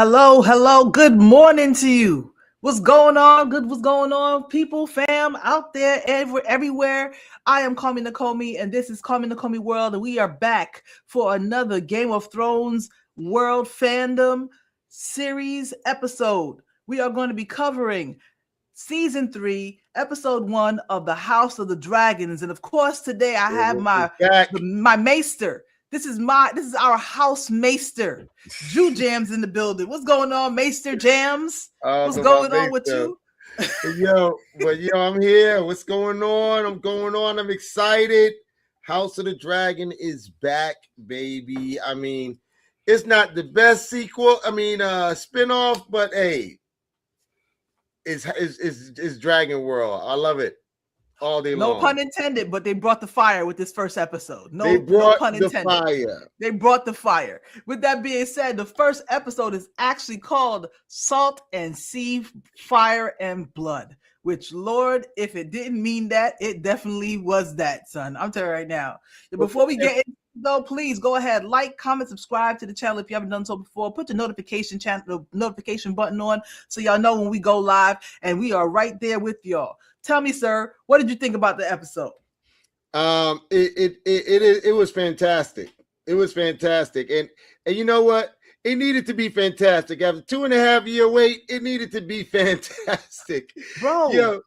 Hello. Good morning to you. What's going on? What's going on, people, fam, out there, everywhere. I am Kami Nakomi, and this is Kami Nakomi World, and we are back for another Game of Thrones World Fandom Series episode. We are going to be covering Season 3, Episode 1 of the House of the Dragons, and of course, today I have my maester. This is our house maester. Jew Jams in the building. What's going on, Maester Jams? What's going on with you? Yo, I'm here. What's going on? I'm excited. House of the Dragon is back, baby. I mean, it's not the best sequel. Spinoff, but hey, it's Dragon World. I love it. All day long. No pun intended, but they brought the fire with this first episode. No pun intended. They brought the fire. With that being said, the first episode is actually called Salt and Sea, Fire and Blood, which, Lord, if it didn't mean that, it definitely was that, son. I'm telling you right now. Before we get into though, please go ahead, like, comment, subscribe to the channel if you haven't done so before. Put the notification button on so y'all know when we go live, and we are right there with y'all. Tell me, sir, what did you think about the episode? It was fantastic. It was fantastic, and you know what? It needed to be fantastic. After 2.5 year wait, it needed to be fantastic, bro. Yo,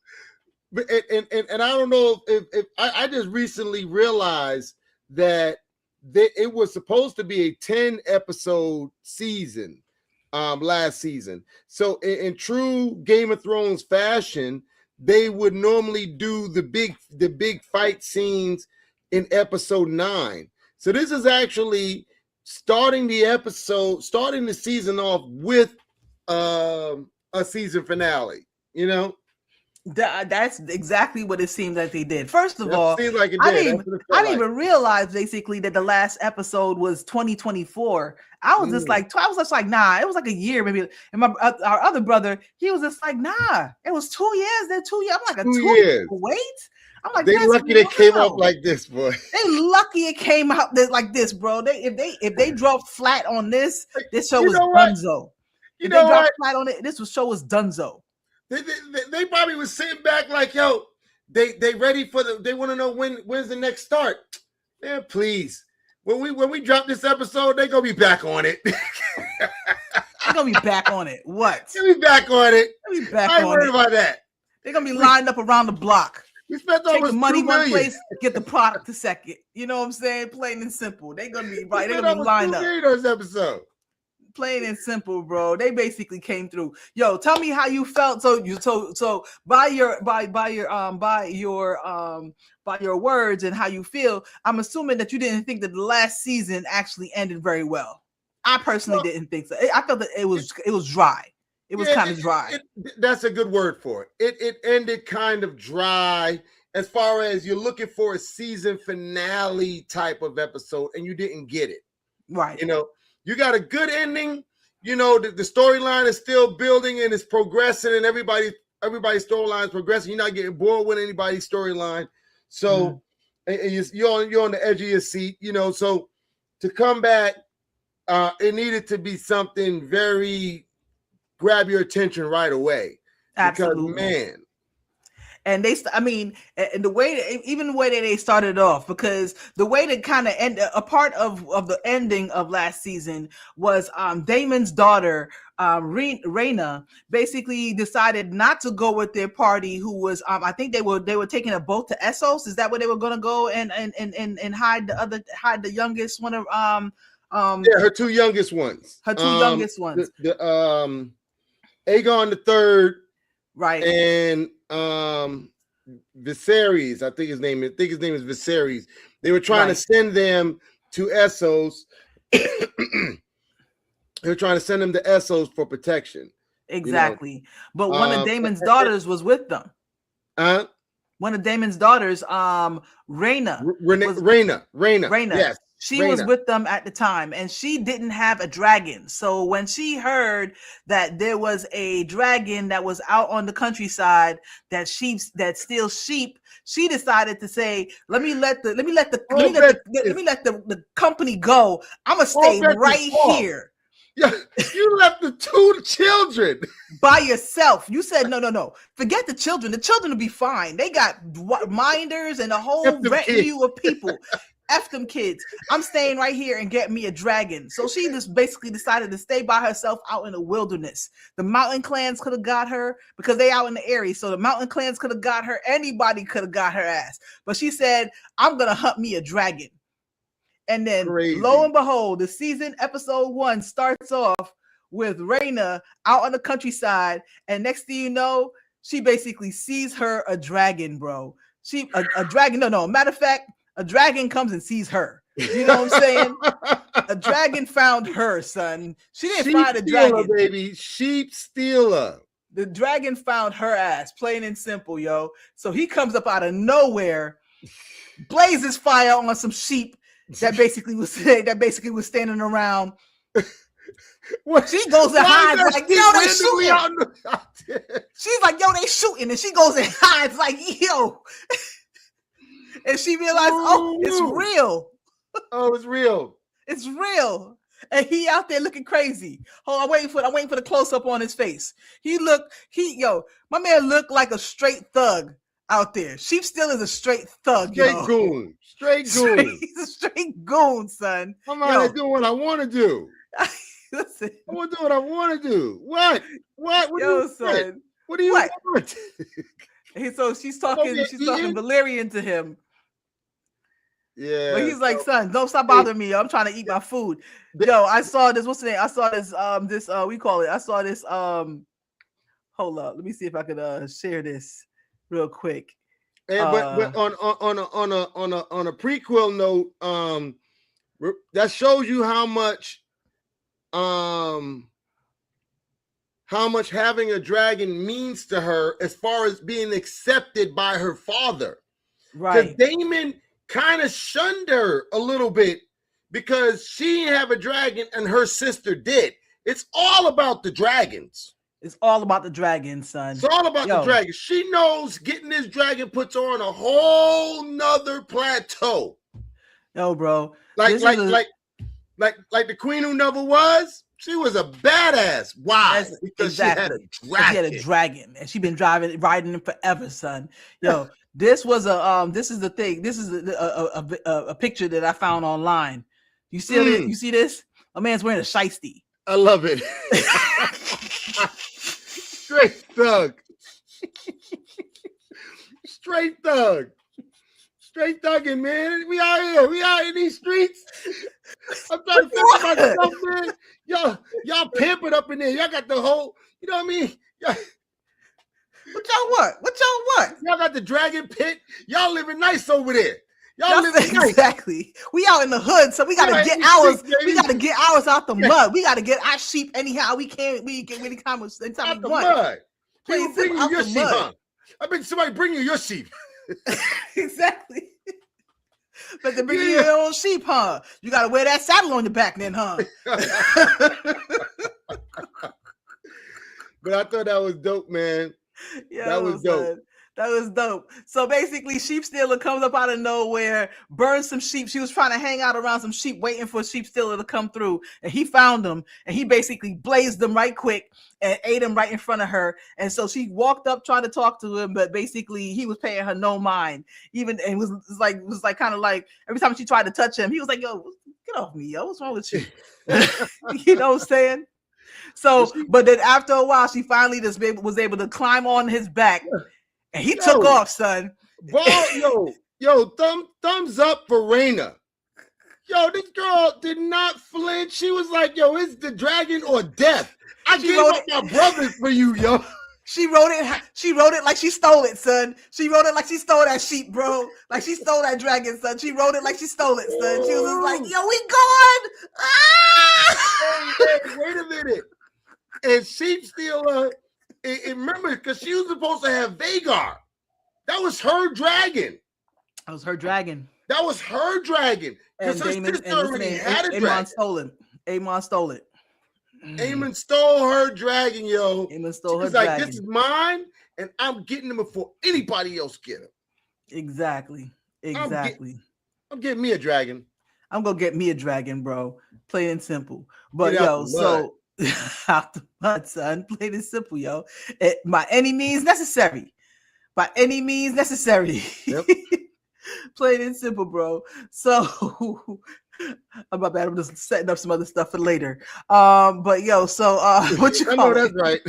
and I don't know if I just recently realized that it was supposed to be a 10 episode season last season. So in true Game of Thrones fashion, they would normally do the big fight scenes in episode 9. So this is actually starting the season off with a season finale, you know? That's exactly what it seemed like they did. First of all, like I didn't even realize basically that the last episode was 2024. I was just like, nah, it was like a year maybe. And our other brother, he was just like, nah, it was 2 years. They're 2 years. I'm like, 2 years. Wait. I'm like, they lucky they came out like this, boy. They lucky it came out like this, bro. If they dropped flat on this show was dunzo. If they dropped flat on it, this show was dunzo. They probably was sitting back like, yo, they ready for they want to know when's the next start. Man, please. When we drop this episode, they're gonna be back on it. They're gonna be back on it. What? They'll be back on it. They'll be back I ain't worried about that. They're gonna be lined up around the block. We spent take the money one place, get the product the second. You know what I'm saying? Plain and simple. They're gonna be right. They're gonna be lined up. This episode. Plain and simple, bro. They basically came through. Yo, tell me how you felt. So by your words and how you feel, I'm assuming that you didn't think that the last season actually ended very well. I personally didn't think so. I felt that it was dry. It was kind of dry. That's a good word for it. It ended kind of dry as far as you're looking for a season finale type of episode, and you didn't get it. Right. You know. You got a good ending, you know, the storyline is still building and it's progressing, and everybody's storyline is progressing. You're not getting bored with anybody's storyline. So you're on the edge of your seat, you know. So to come back, it needed to be something very grab your attention right away. Absolutely. Because, man. And and the way that they started off, because the way that kind of end a part of the ending of last season was Damon's daughter, Rhaena, basically decided not to go with their party, who was I think they were taking a boat to Essos. Is that where they were gonna go and hide the youngest one of her two youngest ones. The Aegon the Third. Right. And Viserys, I think his name is Viserys. They were trying to send them to Essos. They were trying to send them to Essos for protection. Exactly. You know? But one of Damon's daughters was with them. One of Damon's daughters, Rhaena. Yes. She was with them at the time, and she didn't have a dragon. So when she heard that there was a dragon that was out on the countryside that steals sheep, she decided to say, "Let me let the company go. I'm gonna stay right here." Yeah, you left the two children. By yourself. You said, no. Forget the children. The children will be fine. They got minders and a whole retinue of people. F them kids. I'm staying right here and get me a dragon. So she just basically decided to stay by herself out in the wilderness. The mountain clans could have got her because they out in the area. So the mountain clans could have got her. Anybody could have got her ass. But she said, I'm going to hunt me a dragon. And then lo and behold, the season episode 1 starts off with Raina out on the countryside. And next thing you know, she basically sees her a dragon, bro. A dragon. No. Matter of fact, a dragon comes and sees her. You know what I'm saying? A dragon found her, son. She didn't find a dragon, baby. Sheep stealer. The dragon found her ass, plain and simple, yo. So he comes up out of nowhere, blazes fire on some sheep that basically was standing around. What? She goes and hides like, yo, they shooting. She's like, yo, they shooting, and she goes and hides like, yo. And she realized, it's real. Oh, it's real. It's real. And he out there looking crazy. Hold on, I'm waiting for the close up on his face. My man looked like a straight thug out there. Sheep still is a straight thug. Straight goon. He's a straight goon, son. I'm out there doing what I want to do. Listen. I want to do what I want to do. What? Yo, son. What do you want? So she's talking Valyrian to him. Yeah. But he's like, son, don't stop bothering me. I'm trying to eat my food. Yo, I saw this. What's the name? I saw this. Hold up. Let me see if I could share this real quick. And but on a prequel note, that shows you how much having a dragon means to her as far as being accepted by her father. Right. Because Daemon kind of shunned her a little bit because she didn't have a dragon and her sister did. It's all about the dragons. It's all about the dragon, son. It's all about the dragon. She knows getting this dragon puts her on a whole nother plateau. Yo, bro. Like the queen who never was. She was a badass. Why? Because she had a dragon. She had a dragon, and she been riding it forever, son. Yo, this was this is the thing. This is a picture that I found online. You see it? You see this? A man's wearing a shiesty. I love it. Straight thug. Straight thug. Straight thugging, man. We out here. We out in these streets. I'm trying to think about stuff, man. Y'all pimping up in there. Y'all got the whole, you know what I mean? What y'all what? Y'all got the dragon pit. Y'all living nice over there. Y'all living nice. Exactly. We out in the hood, so we gotta get ours. We gotta get ours out the mud. We gotta get our sheep anyhow we can. We get any time we want. Mud. People bring you your sheep, huh? I bet somebody bring you your sheep. Exactly. But to bring you your own sheep, huh? You gotta wear that saddle on your back, then, huh? But I thought that was dope, man. Yeah, that was dope. That was dope. So basically, Sheep Stealer comes up out of nowhere, burns some sheep. She was trying to hang out around some sheep, waiting for Sheep Stealer to come through. And he found them, and he basically blazed them right quick and ate them right in front of her. And so she walked up trying to talk to him, but basically he was paying her no mind. Even and was like kind of like every time she tried to touch him, he was like, "Yo, get off me, yo. What's wrong with you?" You know what I'm saying? So, but then after a while, she finally was able to climb on his back. And he took off, son. Bro, thumbs up for Raina. Yo, this girl did not flinch. She was like, yo, it's the dragon or death. I gave up my brothers for you, yo. She wrote it like she stole it, son. She wrote it like she stole that sheep, bro. Like she stole that dragon, son. She wrote it like she stole it, son. She was just like, yo, we going. Ah! Hey, wait a minute. And Sheep Stealer, remember, because she was supposed to have Vagar. That was her dragon. That was her dragon. Because her sister already had a dragon. Aemon stole it. Aemon stole her dragon, yo. Aemon stole her dragon. Like, this is mine, and I'm getting them before anybody else get them. Exactly. I'm getting me a dragon. I'm gonna get me a dragon, bro. Plain and simple. But yo, Out the mud, son. Plain and simple, yo. By any means necessary. By any means necessary. Yep. Plain and simple, bro. So I'm my bad. I'm just setting up some other stuff for later. But yo, so what you I call know it? that's right.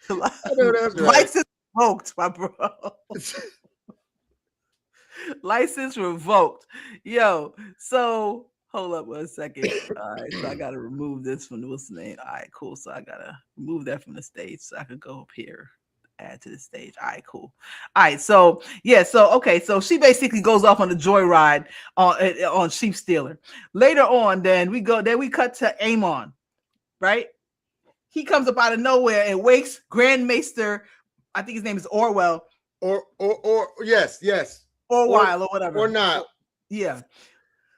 I know that's right. License revoked, my bro. License revoked. Yo, so hold up 1 second. All right, so I gotta remove this from what's the name. All right, cool. So I gotta remove that from the stage so I could go up here, add to the stage. All right, cool. All right, so yeah, so okay, so she basically goes off on a joyride on Sheep Stealer. Later on, then we cut to Amon, right? He comes up out of nowhere and wakes Grand Maester, I think his name is Orwell. Or yes. Orwell or whatever. Or Nile. Yeah.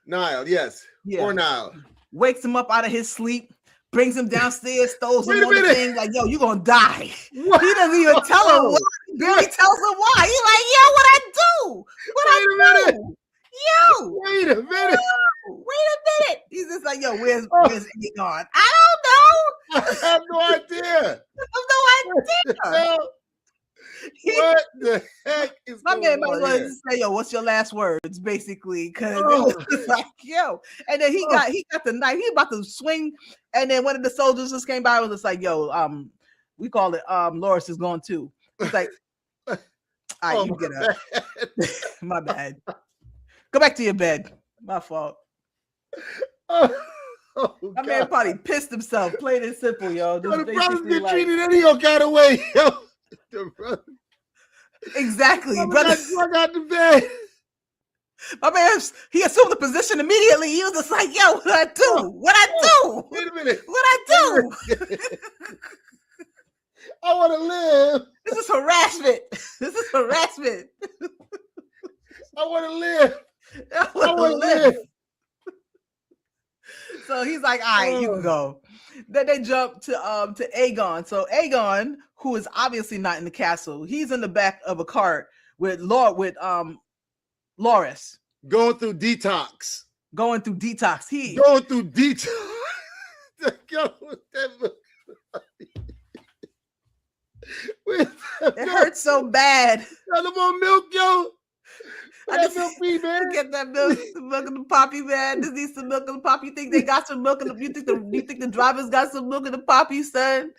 Nile, yes. Yeah. Or Nile. Wakes him up out of his sleep, brings him downstairs, throws him on the thing, like, yo, you gonna die. What? He doesn't even tell him why. He barely tells him why. He's like, yo, what I do? Wait a minute. Yo. Wait a minute. Wait a minute. He's just like, yo, where's Iggy gone? I don't know. I have no idea. What the heck is my going man might on well here? Just say, yo, what's your last words, basically, because it was like, yo, and then he got the knife, he about to swing, and then one of the soldiers just came by and was just like, yo, we call it Loris is gone too. It's like, all right, you get up. My bad. Go back to your bed. My fault. My man probably pissed himself, plain and simple, yo. The brothers get treated any kind of way, yo. Exactly, brother. Drug out the bed. My man, he assumed the position immediately. He was just like, "Yo, what I do? What I do? Wait a minute. What I do? I want to live. This is harassment. This is harassment. I want to live. I want to live." So he's like, "All right, you can go." Then they jump to Aegon. So Aegon, who is obviously not in the castle, he's in the back of a cart with Loris. Going through detox. Going through detox. It hurts so bad. Got them on milk, yo. I just man. Get that milk, some milk in the poppy, man. Just need some milk in the poppy. You think they got some milk in the? You think the drivers got some milk in the poppy, son?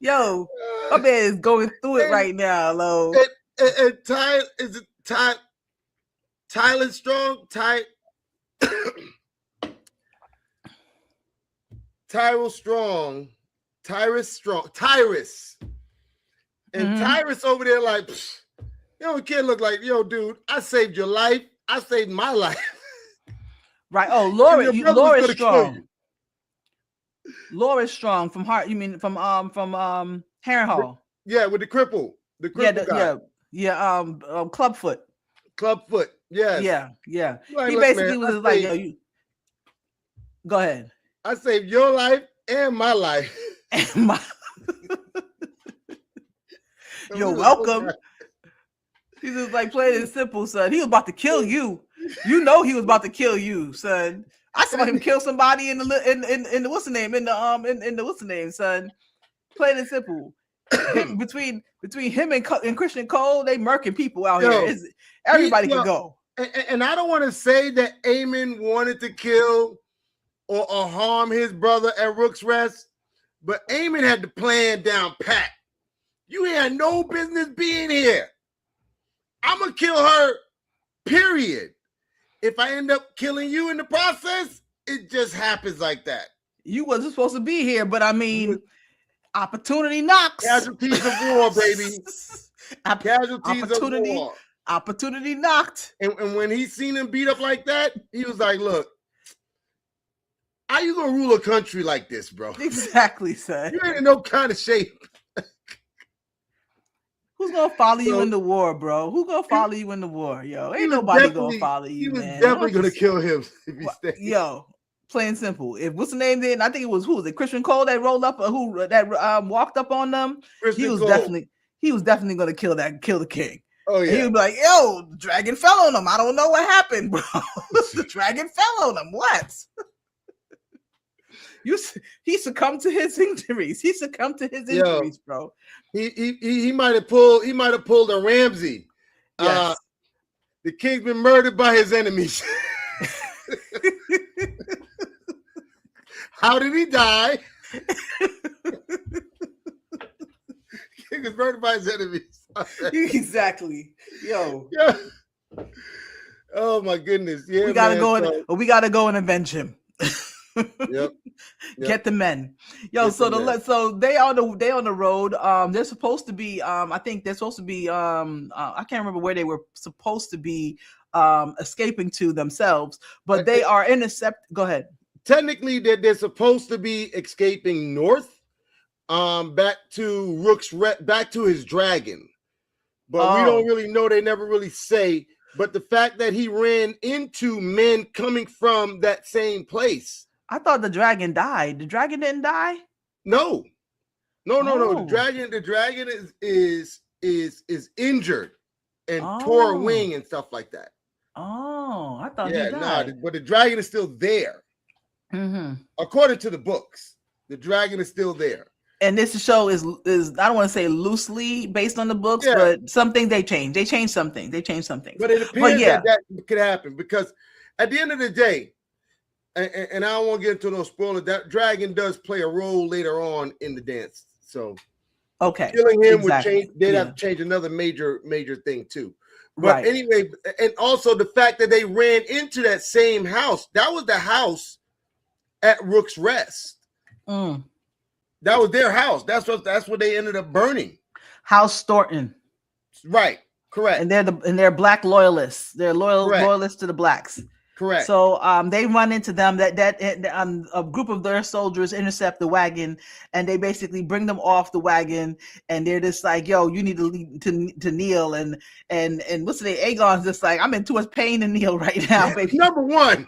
Yo, my man is going through it right now, Lo. And Ty, is it Ty? Tyler Strong, Tyrus Strong, Tyrus, and Tyrus over there like. Yo, kid look like, yo, dude, I saved your life. I saved my life. Right. Oh, Laura Strong. Laura Strong from Heart. You mean from Harrenhal? Yeah, with the cripple. The cripple guy. Yeah. Clubfoot. Clubfoot. Yes. Yeah. Like, he basically was like, yo, you go ahead. I saved your life and my life. And my You're welcome. He's just like playing it simple, son. He was about to kill you. You know he was about to kill you, son. I saw him kill somebody in the what's the name in the what's the name, son. Plain and simple. between him and Christian Cole, they murking people out here. Everybody can go. And I don't want to say that Aemon wanted to kill or harm his brother at Rook's Rest, but Aemon had the plan down pat. You had no business being here. I'm going to kill her, period. If I end up killing you in the process, it just happens like that. You wasn't supposed to be here, but I mean, opportunity knocks. Casualties of war, baby. Casualties of war. Opportunity knocked. And when he seen him beat up like that, he was like, look, how you going to rule a country like this, bro? Exactly, son. You ain't in no kind of shape. Who's gonna follow you in the war, bro? Who's gonna follow you in the war, yo? Ain't nobody gonna follow you, he was man. Definitely gonna kill him if he stayed. Yo, plain simple. If what's the name then? I think it was who was it? Christian Cole that rolled up, or who that walked up on them. He was definitely gonna kill the king. Oh yeah. He would be like, yo, the dragon fell on him. I don't know what happened, bro. The dragon fell on him. What? He succumbed to his injuries. He succumbed to his injuries, bro. He might have pulled a Ramsey. Yes. The king's been murdered by his enemies. How did he die? King was murdered by his enemies. Exactly. Yo. Yeah. Oh my goodness. Yeah. We gotta go and avenge him. Yep. Get the men. Yo, so they on the road. They're supposed to be I think they're supposed to be I can't remember where they were supposed to be escaping to themselves, but they are go ahead. Technically they're supposed to be escaping north, back to his dragon. But we don't really know, they never really say. But the fact that he ran into men coming from that same place. I thought the dragon died. The dragon didn't die? No. The dragon is injured and tore a wing and stuff like that. Oh, I thought he died. But the dragon is still there. Mm-hmm. According to the books, the dragon is still there. And this show is I don't want to say loosely based on the books, but something they changed. They changed something. But it appears that could happen because at the end of the day, and I don't want to get into no spoiler, that dragon does play a role later on in the dance. So killing him would change. They'd have to change another major thing too. But anyway, and also the fact that they ran into that same house. That was the house at Rook's Rest. Mm. That was their house. That's what they ended up burning. House Thornton. Right. Correct. And they're black loyalists. They're loyalists to the blacks. Correct. So they run into them. A group of their soldiers intercept the wagon, and they basically bring them off the wagon. And they're just like, "Yo, you need to kneel." And what's the name? Aegon's just like, "I'm in too much pain to kneel right now, baby." Number one,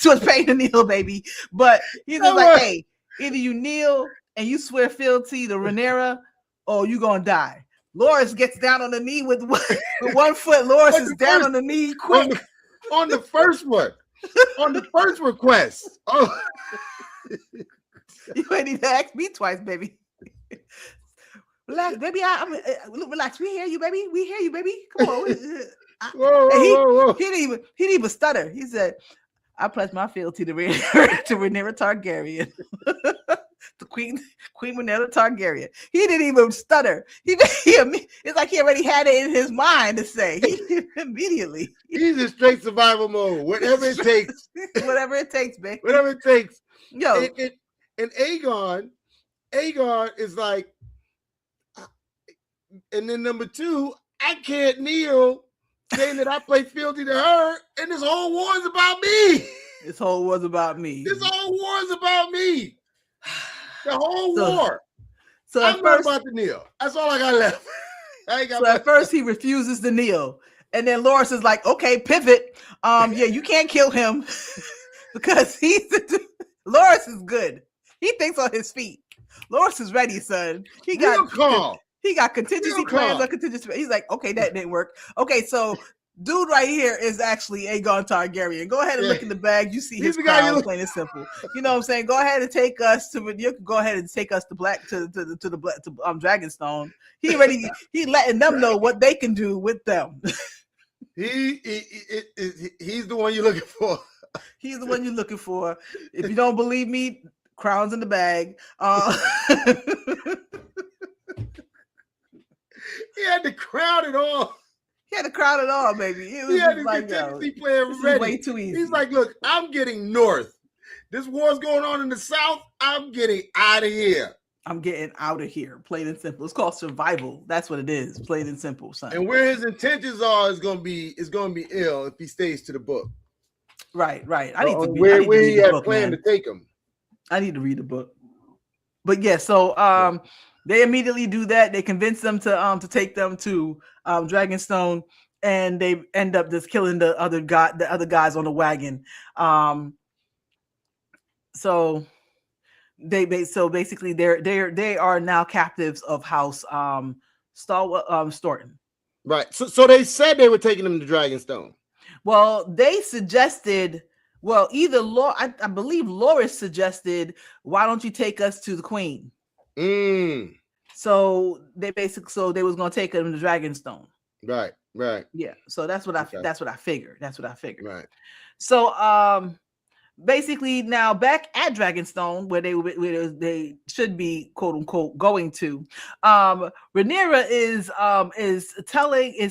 too much pain to kneel, baby. But he's just like, "Hey, either you kneel and you swear fealty to Rhaenyra, or you gonna die." Loras gets down on the knee with 1 foot. Loras is down on the knee quick. On the first one, on the first request. Oh, you ain't need to ask me twice, baby. Relax, baby. Relax. We hear you, baby. We hear you, baby. Come on. Whoa. He didn't even stutter. He said, "I pledge my fealty to Rhaenyra Targaryen." The Queen Rhaenyra Targaryen. He didn't even stutter. It's like he already had it in his mind to say. Immediately. He's in straight survival mode. Whatever it takes. Whatever it takes, baby. Whatever it takes. Yo. And Aegon is like, and then number 2, I can't kneel saying that I play fealty to her, and this whole war is about me. This whole war is about me. The whole war. So I'm not about to kneel. That's all I got left. At first he refuses to kneel. And then Loras is like, "Okay, pivot. You can't kill him." Because Loras is good. He thinks on his feet. Loras is ready, son. He got contingency plans on contingency. He's like, "Okay, that didn't work. Okay, so dude right here is actually Aegon Targaryen. Go ahead and look in the bag. You see his crown, plain and simple. You know what I'm saying? Go ahead and take us to Dragonstone." He letting them know what they can do with them. He's the one you're looking for. He's the one you're looking for. If you don't believe me, crown's in the bag. He had to crown it all. He had to crowd it all, baby. It was he had to contingency plan ready. Way too easy. He's like, "Look, I'm getting north. This war's going on in the south. I'm getting out of here. I'm getting out of here. Plain and simple. It's called survival. That's what it is. Plain and simple, son. And where his intentions are is going to be ill if he stays to the book. Right. I need to be where he had planned to take him. I need to read the book. But yeah, so they immediately do that. They convince them to take them to Dragonstone, and they end up just killing the other guys on the wagon. So basically they are now captives of House Thornton. Right. So they said they were taking them to Dragonstone. Well, they suggested Well, either Law, I believe Loris suggested, why don't you take us to the queen? So they was gonna take her to the Dragonstone. Right. Yeah. So that's what I figured. Right. So basically now back at Dragonstone where they should be quote unquote going to, Rhaenyra is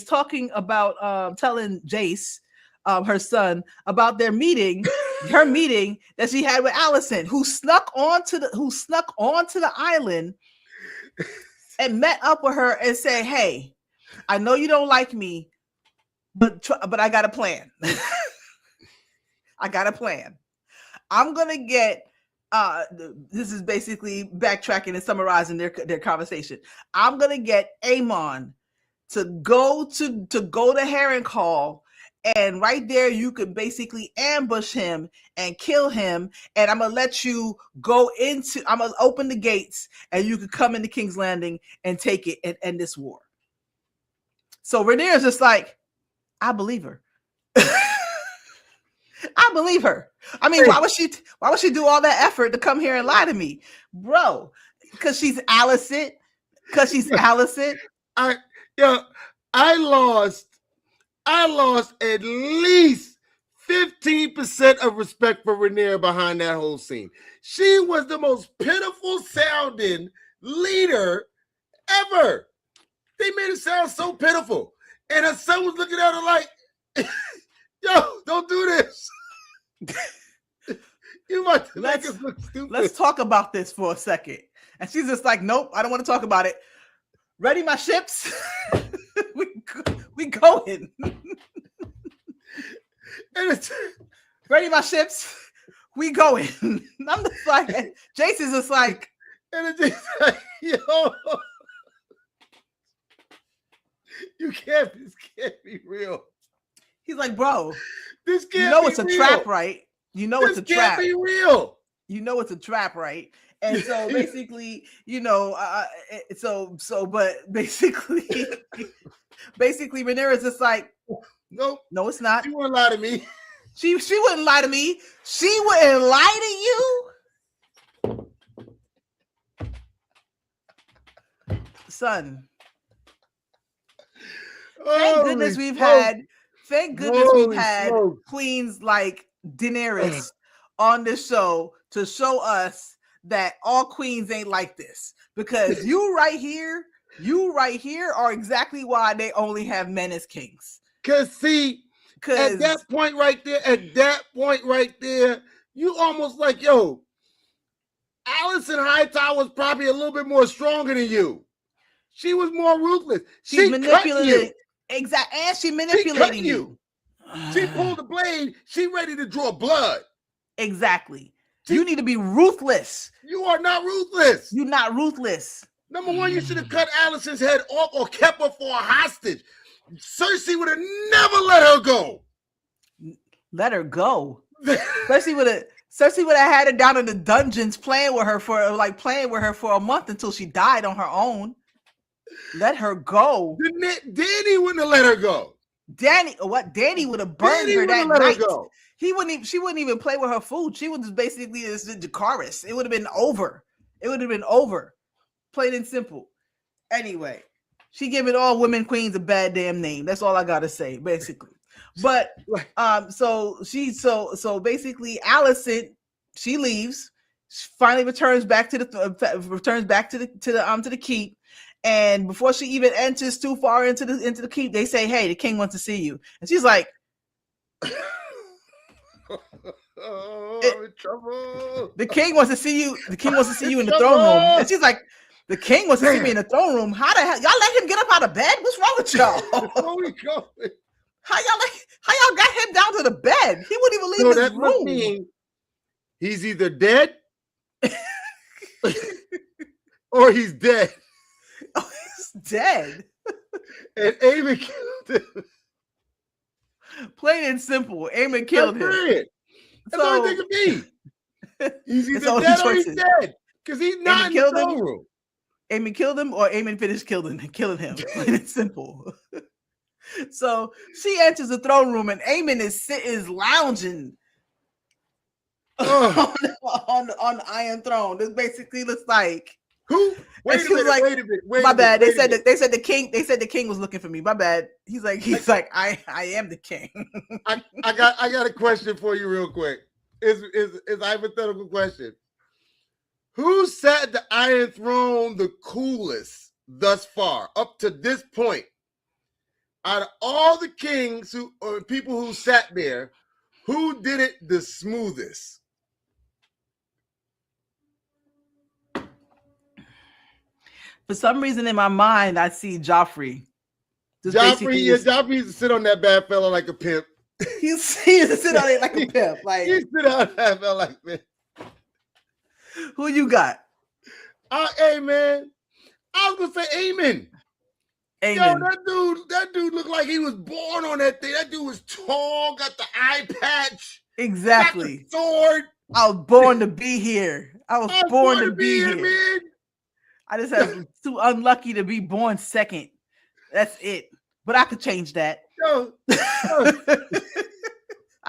talking about telling Jace, her son, about their meeting, her meeting that she had with Alicent, who snuck onto the island and met up with her and said, "Hey, I know you don't like me, but I got a plan. I got a plan. I'm gonna get." This is basically backtracking and summarizing their conversation. I'm gonna get Aemon to go to Harrenhal, and right there you could basically ambush him and kill him, and I'm gonna let you I'm gonna open the gates and you could come into King's Landing and take it and end this war. So Rhaenyra's just like, I believe her. I believe her. I mean, why would she do all that effort to come here and lie to me, bro? Because she's Alicent. I lost at least 15% of respect for Rhaenyra behind that whole scene. She was the most pitiful sounding leader ever. They made it sound so pitiful. And her son was looking at her like, yo, don't do this. You might make us look stupid. Let's talk about this for a second. And she's just like, nope, I don't want to talk about it. Ready my ships? we going. Ready my ships? We going. I'm just like, Jace is just like, and it's just like, yo, this can't be real. He's like, bro, this can't be it's a real. trap, right? You know it's a trap. This can't be real. You know it's a trap, right? And so basically, but basically Rhaenyra's just like, nope. No, it's not. She wouldn't lie to me. She wouldn't lie to me. She wouldn't lie to you, son. Thank goodness we've had queens like Daenerys on the show to show us that all queens ain't like this. Because you right here are exactly why they only have men as kings. Because at that point right there, you almost like, yo, Alicent Hightower was probably a little bit more stronger than you. She was more ruthless. She manipulated. Exactly. And she manipulated you. She pulled the blade. She ready to draw blood. Exactly. You need to be ruthless. You are not ruthless. You're not ruthless. Number one, you should have cut Alicent's head off or kept her for a hostage. Cersei would have never let her go. Let her go. Cersei would have had her down in the dungeons playing with her for a month until she died on her own. Let her go. Danny wouldn't have let her go. Danny would have burned her that night. She wouldn't even play with her food. She was basically a Dracarys. It would have been over. Plain and simple. Anyway, she giving all women queens a bad damn name. That's all I gotta say, basically. But so basically, Alicent, she leaves. She finally returns back to the keep. And before she even enters too far into the keep, they say, "Hey, the king wants to see you." And she's like, I'm in trouble. The king wants to see you. The king wants to see you in the throne room. And she's like, "The king wants to see me in the throne room. How the hell y'all let him get up out of bed? What's wrong with y'all? Where we going? How y'all got him down to the bed? He wouldn't even leave his room." Mean he's either dead or he's dead. Oh, he's dead. And Aemon killed him. Plain and simple. Aemon killed him. That's all it could be. He's either dead or he's dead. Because he's not in the throne room. Aemon killed him or Aemon finished killing him. Plain and simple. So she enters the throne room and Aemon is lounging on the Iron Throne. This basically looks like who? Wait a minute. Like, wait a minute. My bad. They said the king. They said the king was looking for me. My bad. He's like I am the king. I got a question for you real quick. Is a hypothetical question. Who sat the Iron Throne the coolest thus far, up to this point? Out of all the kings or people who sat there, who did it the smoothest? For some reason in my mind, I see Joffrey. Joffrey used to sit on that bad fella like a pimp. He used to sit on it like a pimp. Like, he sit on that fella like that. Who you got? Hey man, I was gonna say Aemon. Yo, that dude looked like he was born on that thing. That dude was tall, got the eye patch. Exactly. Got the sword. I was born to be here. I was born to be here. Man. I just have too unlucky to be born second. That's it. But I could change that. Yo. I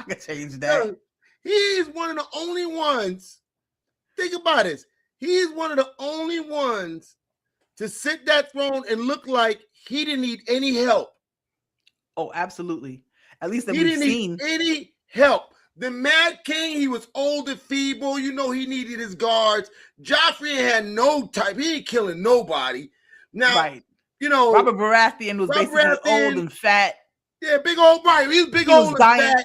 could change that. Yo, he's one of the only ones. Think about this. He's one of the only ones to sit that throne and look like he didn't need any help. Oh, absolutely. At least that he didn't need any help. The Mad King, he was old and feeble. You know, he needed his guards. Joffrey had no type. He ain't killing nobody. Now, right. You know, Robert Baratheon was basically old and fat. Yeah, big old, right. He was big old and fat.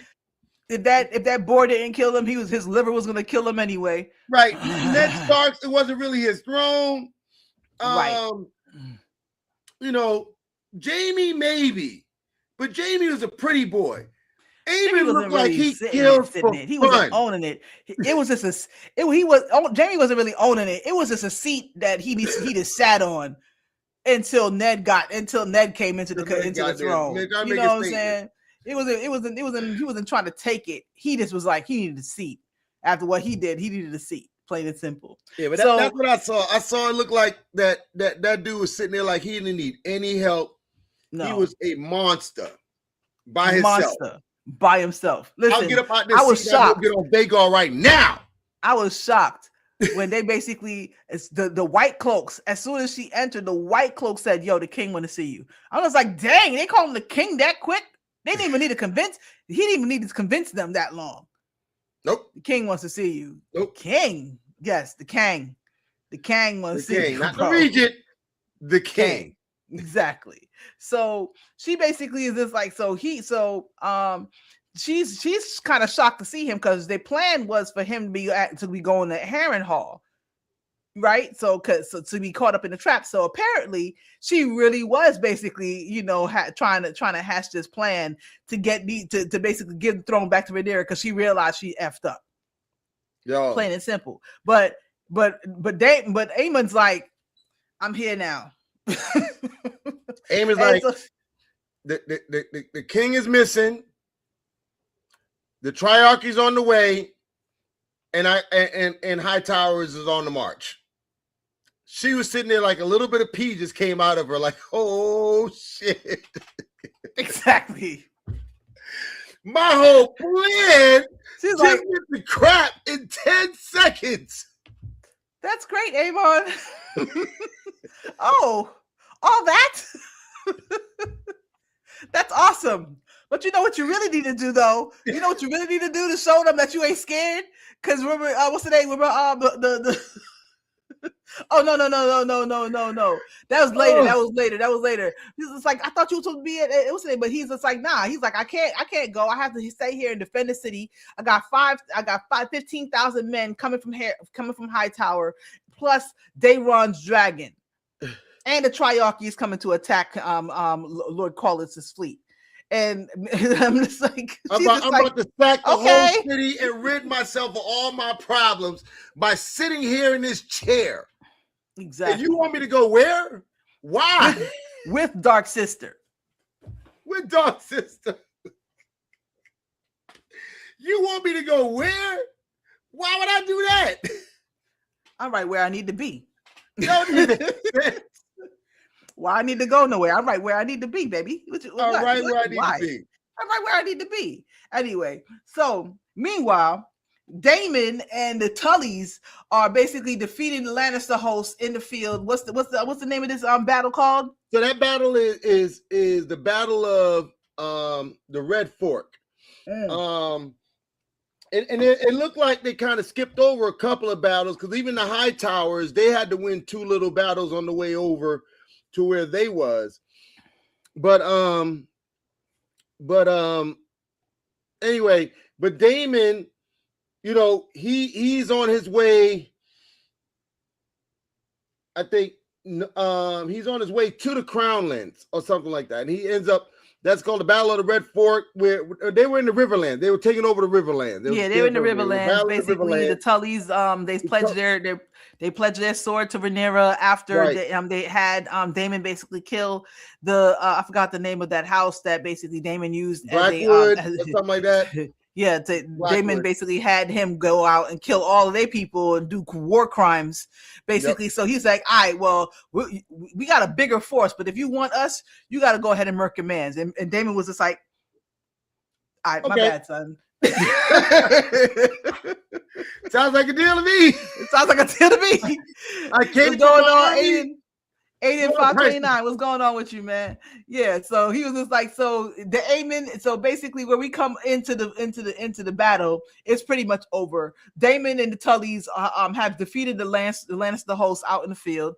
If that boar didn't kill him, his liver was going to kill him anyway. Right. Ned Stark, it wasn't really his throne. Right. You know, Jaime maybe, but Jaime was a pretty boy. Aemon looked like he killed for it. He wasn't owning it. It was just Jaime wasn't really owning it. It was just a seat that he just sat on until Ned came into the throne. You know what I'm saying? He wasn't trying to take it. He just was like, he needed a seat. After what he did, he needed a seat. Plain and simple. Yeah, but that's what I saw. I saw it look like that dude was sitting there like he didn't need any help. No. He was a monster by himself. Listen, I'll get up out this I was shocked. Get on Vagar right now. I was shocked when they basically the white cloaks. As soon as she entered, the white cloak said, "Yo, the king want to see you." I was like, "Dang, they call him the king that quick? They didn't even need to convince. He didn't even need to convince them that long." Nope. The king wants to see you. Nope. King. Yes, the king. The king wants to see you. Not the regent. The king. Exactly. So she basically is just like, she's kind of shocked to see him because their plan was for him to be going to Harrenhal, right? So to be caught up in the trap. So apparently she really was basically, you know, trying to hash this plan to get to basically give the throne back to Rhaenyra because she realized she effed up. Yo. Plain and simple. But Aemon's like, I'm here now. Aemon's like, the king is missing. The Triarchy's on the way, and Hightower is on the march. She was sitting there like a little bit of pee just came out of her, like, oh shit. Exactly. My whole plan she's just went to crap in 10 seconds. That's great, Aemon. Oh, all that? That's awesome. But you know what you really need to do, though? You know what you really need to do to show them that you ain't scared? Because remember, what's the name? Remember the Oh, no. That was later. Oh. That was later. He's just like, I thought you were supposed to be at what's the name? But he's just like, nah. He's like, I can't go. I have to stay here and defend the city. I got 15,000 men coming from Hightower, plus Daeron's dragon. And the Triarchy is coming to attack Lord Corlys's fleet. And I'm just like, I'm about to sack the whole city and rid myself of all my problems by sitting here in this chair. Exactly. And you want me to go where? Why? With Dark Sister. With Dark Sister. You want me to go where? Why would I do that? I'm right where I need to be. No, Well, I need to go nowhere. I'm right where I need to be, baby. I'm right where I need to be. I'm right where I need to be. Anyway, so meanwhile, Daemon and the Tullys are basically defeating the Lannister hosts in the field. What's the name of this battle called? So that battle is the battle of the Red Fork. And it looked like they kind of skipped over a couple of battles, because even the High Towers, they had to win 2 little battles on the way over to where they was. But anyway, but Daemon, you know, he's on his way. I think he's on his way to the Crownlands or something like that, and he ends up. That's called the Battle of the Red Fork, where they were in the Riverland. They were taking over the Riverland. They were in the Riverlands. Basically, the Tullys, they pledged their sword to Rhaenyra after they had Daemon basically kill the I forgot the name of that house that basically Daemon used Blackwood, or something like that. Yeah, Daemon basically had him go out and kill all of their people and do war crimes, basically. Yep. So he's like, all right, well, we got a bigger force, but if you want us, you got to go ahead and murk commands. And Daemon was just like, all right, my bad, son. Sounds like a deal to me. It sounds like a deal to me. I came going on, Aiden 529, what's going on with you, man? Yeah, so he was just like, so the Aemon, so basically where we come into the battle, it's pretty much over. Daemon and the Tullys have defeated the Lannister hosts out in the field.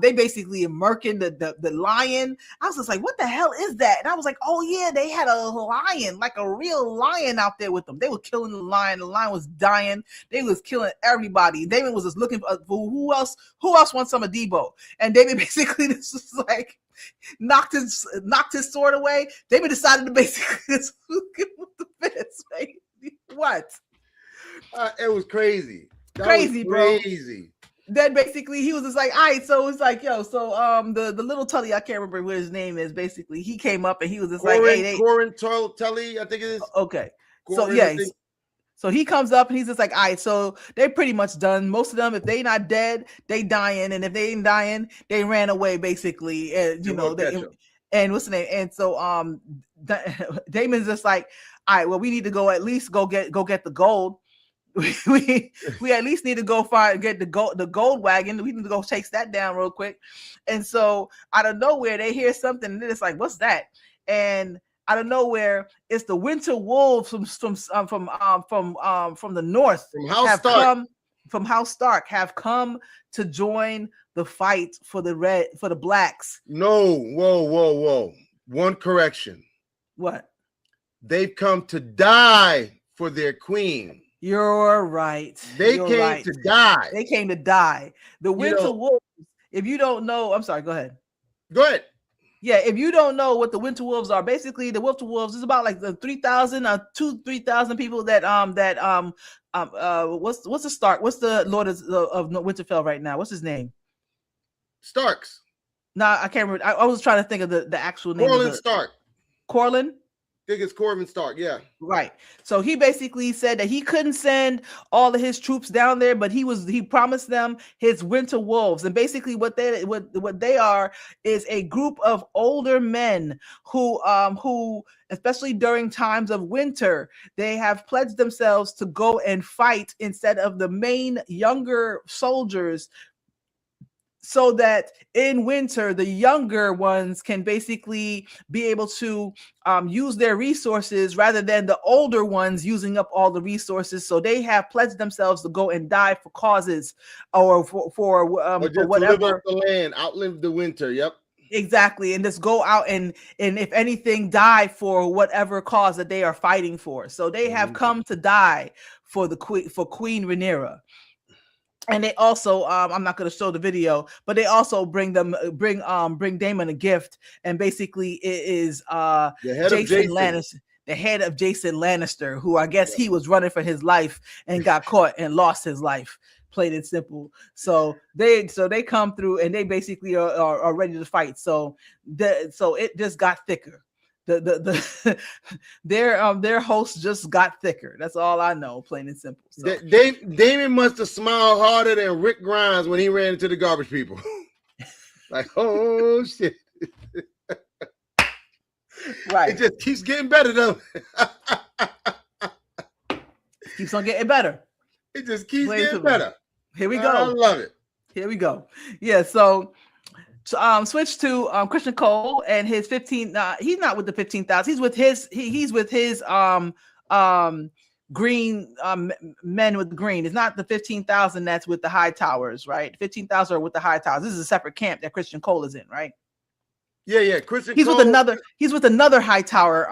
They basically are murking the lion. I was just like, what the hell is that? And I was like, oh yeah, they had a lion, like a real lion out there with them. They were killing the lion. The lion was dying. They was killing everybody. Daemon was just looking for who else wants some of Debo. And Daemon basically this was like knocked his sword away. Daemon decided to basically give him the fist. Right? What? It was crazy. Crazy, bro. Then basically he was just like, all right, so it's like, yo, so the little Tully, I can't remember what his name is. Basically, he came up and he was just like, hey, Corin Tully, I think it is. Okay, Corin, so yeah. So he comes up and he's just like, all right, so they're pretty much done. Most of them, if they not dead, they dying. And if they ain't dying, they ran away, basically. And, and what's the name? And so Daemon's just like, all right, well, we need to go at least go get the gold. we at least need to go get the gold wagon. We need to go chase that down real quick. And so out of nowhere, they hear something and it's like, what's that? And out of nowhere, it's the Winter Wolves from the north. From House Stark have come to join the fight for the blacks. No, whoa. One correction. What? They've come to die for their queen. You're right. They came to die. They came to die. The Winter Wolves, if you don't know, I'm sorry, go ahead. Go ahead. Yeah, if you don't know what the Winter Wolves are, basically the Winter Wolves is about like the 3,000 or 3,000 people that what's the Stark? What's the Lord of Winterfell right now? What's his name? Starks. Nah, I can't remember. I was trying to think of the actual name. Corlin Stark. Corlin? I think it's Corbin Stark, yeah. Right. So he basically said that he couldn't send all of his troops down there, but he promised them his Winter Wolves. And basically what they are is a group of older men who especially during times of winter, they have pledged themselves to go and fight instead of the main younger soldiers, so that in winter, the younger ones can basically be able to use their resources rather than the older ones using up all the resources. So they have pledged themselves to go and die for causes or for whatever. To live off the land, outlive the winter. Yep. Exactly. And just go out and if anything, die for whatever cause that they are fighting for. So they have come to die for Queen Rhaenyra. And they also, I'm not going to show the video, but they also bring Daemon a gift, and basically it is Jason Lannister, the head of Jason Lannister, who I guess he was running for his life and got caught and lost his life. Plain and simple. So they come through and they basically are ready to fight. So it just got thicker. Their hosts just got thicker. That's all I know, plain and simple. So. Daemon must have smiled harder than Rick Grimes when he ran into the garbage people. Like, oh shit. Right. It just keeps getting better though. Keeps on getting better. It just keeps Blaze getting Hulu. better. Here we I go. love it. Here we go. Yeah. So switch to Christian Cole and his 15. He's not with the 15,000. He's with his. He's with his green men with the green. It's not the 15,000 that's with the high towers, right? 15,000 are with the high towers. This is a separate camp that Christian Cole is in, right? Yeah. Christian He's Cole, with another. He's with another high tower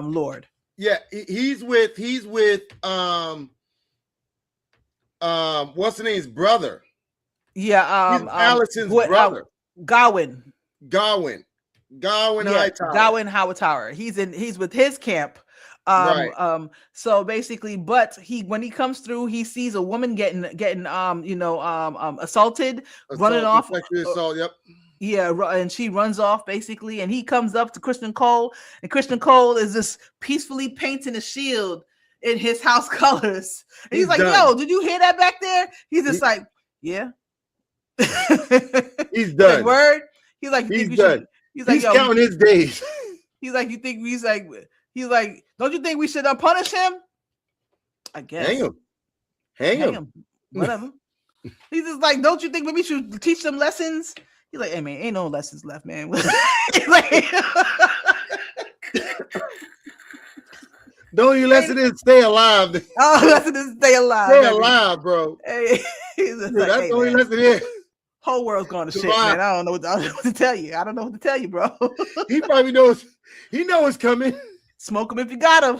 lord. Yeah, he's with what's the name's brother? Yeah, Allison's brother. Gawain Hightower. Gawain Hightower. He's with his camp. Right. So basically, but when he comes through, he sees a woman getting assaulted, running off. Assault, yep. Yeah, and she runs off basically, and he comes up to Christian Cole, and Christian Cole is just peacefully painting a shield in his house colors. And he's like, done. Yo, did you hear that back there? He's just like, yeah. He's done. Like, word. He's like, he's done. He's like, he's counting his days. He's like, you think he's like, don't you think we should punish him? I guess. Hang him. Whatever. He's just like, don't you think maybe we should teach them lessons? He's like, hey man, ain't no lessons left, man. He's like, the only lesson is stay alive. Oh, lesson is stay alive. Stay alive, bro. Hey, that's the only lesson is. Whole world's going to shit, man. I don't know what to tell you. I don't know what to tell you, bro. He probably knows. He knows it's coming. Smoke him if you got him.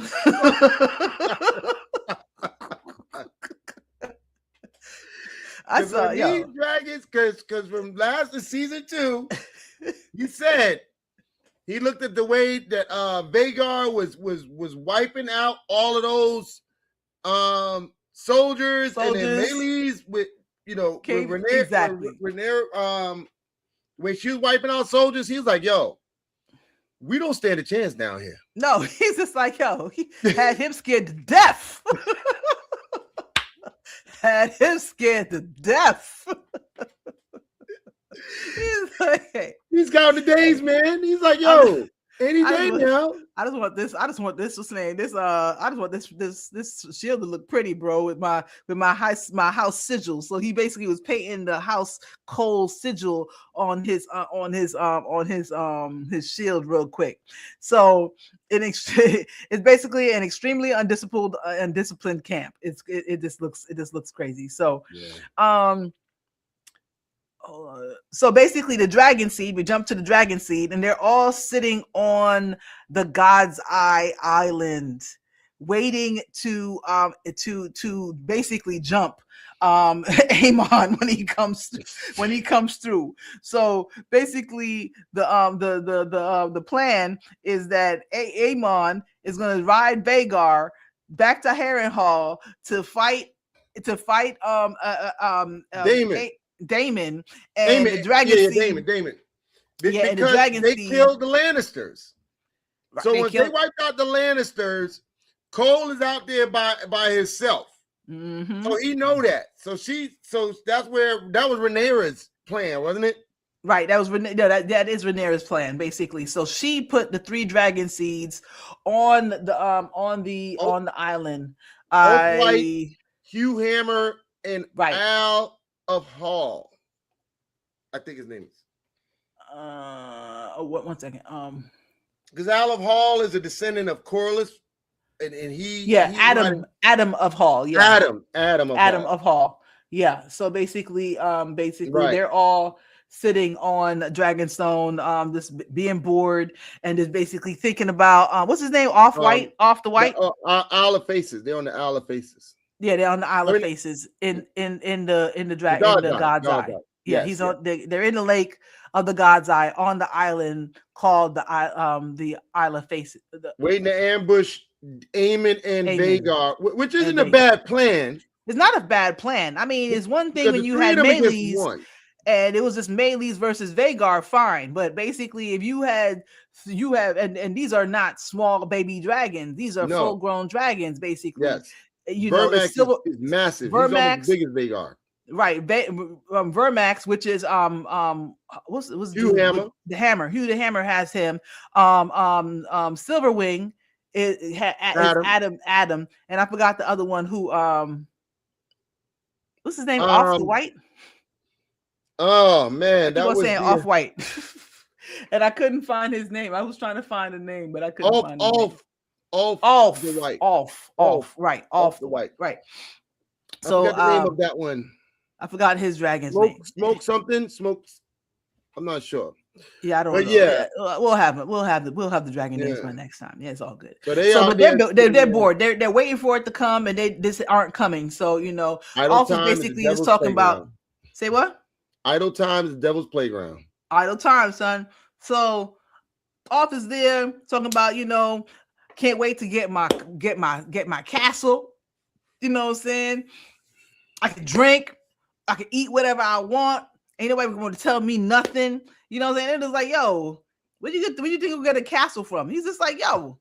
I saw these dragons because from last season 2, he said he looked at the way that Vagar was wiping out all of those soldiers and then melees with with Rhaenyra, exactly. When she was wiping out soldiers, he was like, yo, we don't stand a chance down here. No, he's just like, yo, he had him scared to death. Had him scared to death. He's like, hey. He's counting the days, man. He's like, yo, any day now. I just want this. What's the name? I just want this shield to look pretty, bro. With my house sigil. So he basically was painting the house Cole sigil on his shield real quick. So it's basically an extremely undisciplined camp. It just looks crazy. So so basically the dragon seed, we jump to the dragon seed, and they're all sitting on the God's Eye Island waiting to basically jump Aemon when he comes through. So basically the plan is that Aemon is going to ride Vagar back to Harrenhal to fight Daemon and the dragon seed. Damon. Yeah, because the dragon they seed killed the Lannisters. Right, So once they wiped out the Lannisters, Cole is out there by himself. Mm-hmm. So he know that. So that was Rhaenyra's plan, wasn't it? Right, that is Rhaenyra's plan, basically. So she put the 3 dragon seeds on the island. Hugh Hammer and Al of Hall. I think his name is. One second. Because Al of Hall is a descendant of Corlys, and Adam of Hall. Yeah, Adam of Hall. Yeah. So basically, they're all sitting on Dragonstone, just being bored and just basically thinking about what's his name, off the White. Isle of Faces. They're on the Isle of Faces. Yeah, they're on the Isle of Faces in the God's Eye. Yeah, yes, they're in the lake of the God's Eye on the island called the Isle of Faces. Waiting to ambush Aemon and Vagar, which isn't a bad plan. It's not a bad plan. I mean, it's one thing when you had melees and it was just melees versus Vagar, fine. But basically, if you have, and these are not small baby dragons; these are full-grown dragans, basically. Yes. Vermax is massive. Vermax, he's almost as big as Vagar. Right, Vermax, which is what's Hugh Hammer. The Hammer. Hugh the Hammer has him. Silverwing Is Adam, and I forgot the other one who what's his name? Off the White. Oh man, that was saying Off White, and I couldn't find his name. I was trying to find a name, but I couldn't find the name. Off the White. Right, Off the White. Right. So I forgot the name of that one. I forgot his dragon's name. Smokes. I'm not sure. Yeah, I don't know. Yeah, we'll have the dragon names by next time. Yeah, it's all good. But they're bored. They're waiting for it to come, and they aren't coming. So Office basically is talking about. Say what? Idle time is the devil's playground. Idle time, son. So Office there talking about can't wait to get my castle. You know what I'm saying? I can drink, I can eat whatever I want. Ain't nobody going to tell me nothing. You know what I'm saying? It was like, yo, where you think we get a castle from? He's just like, yo,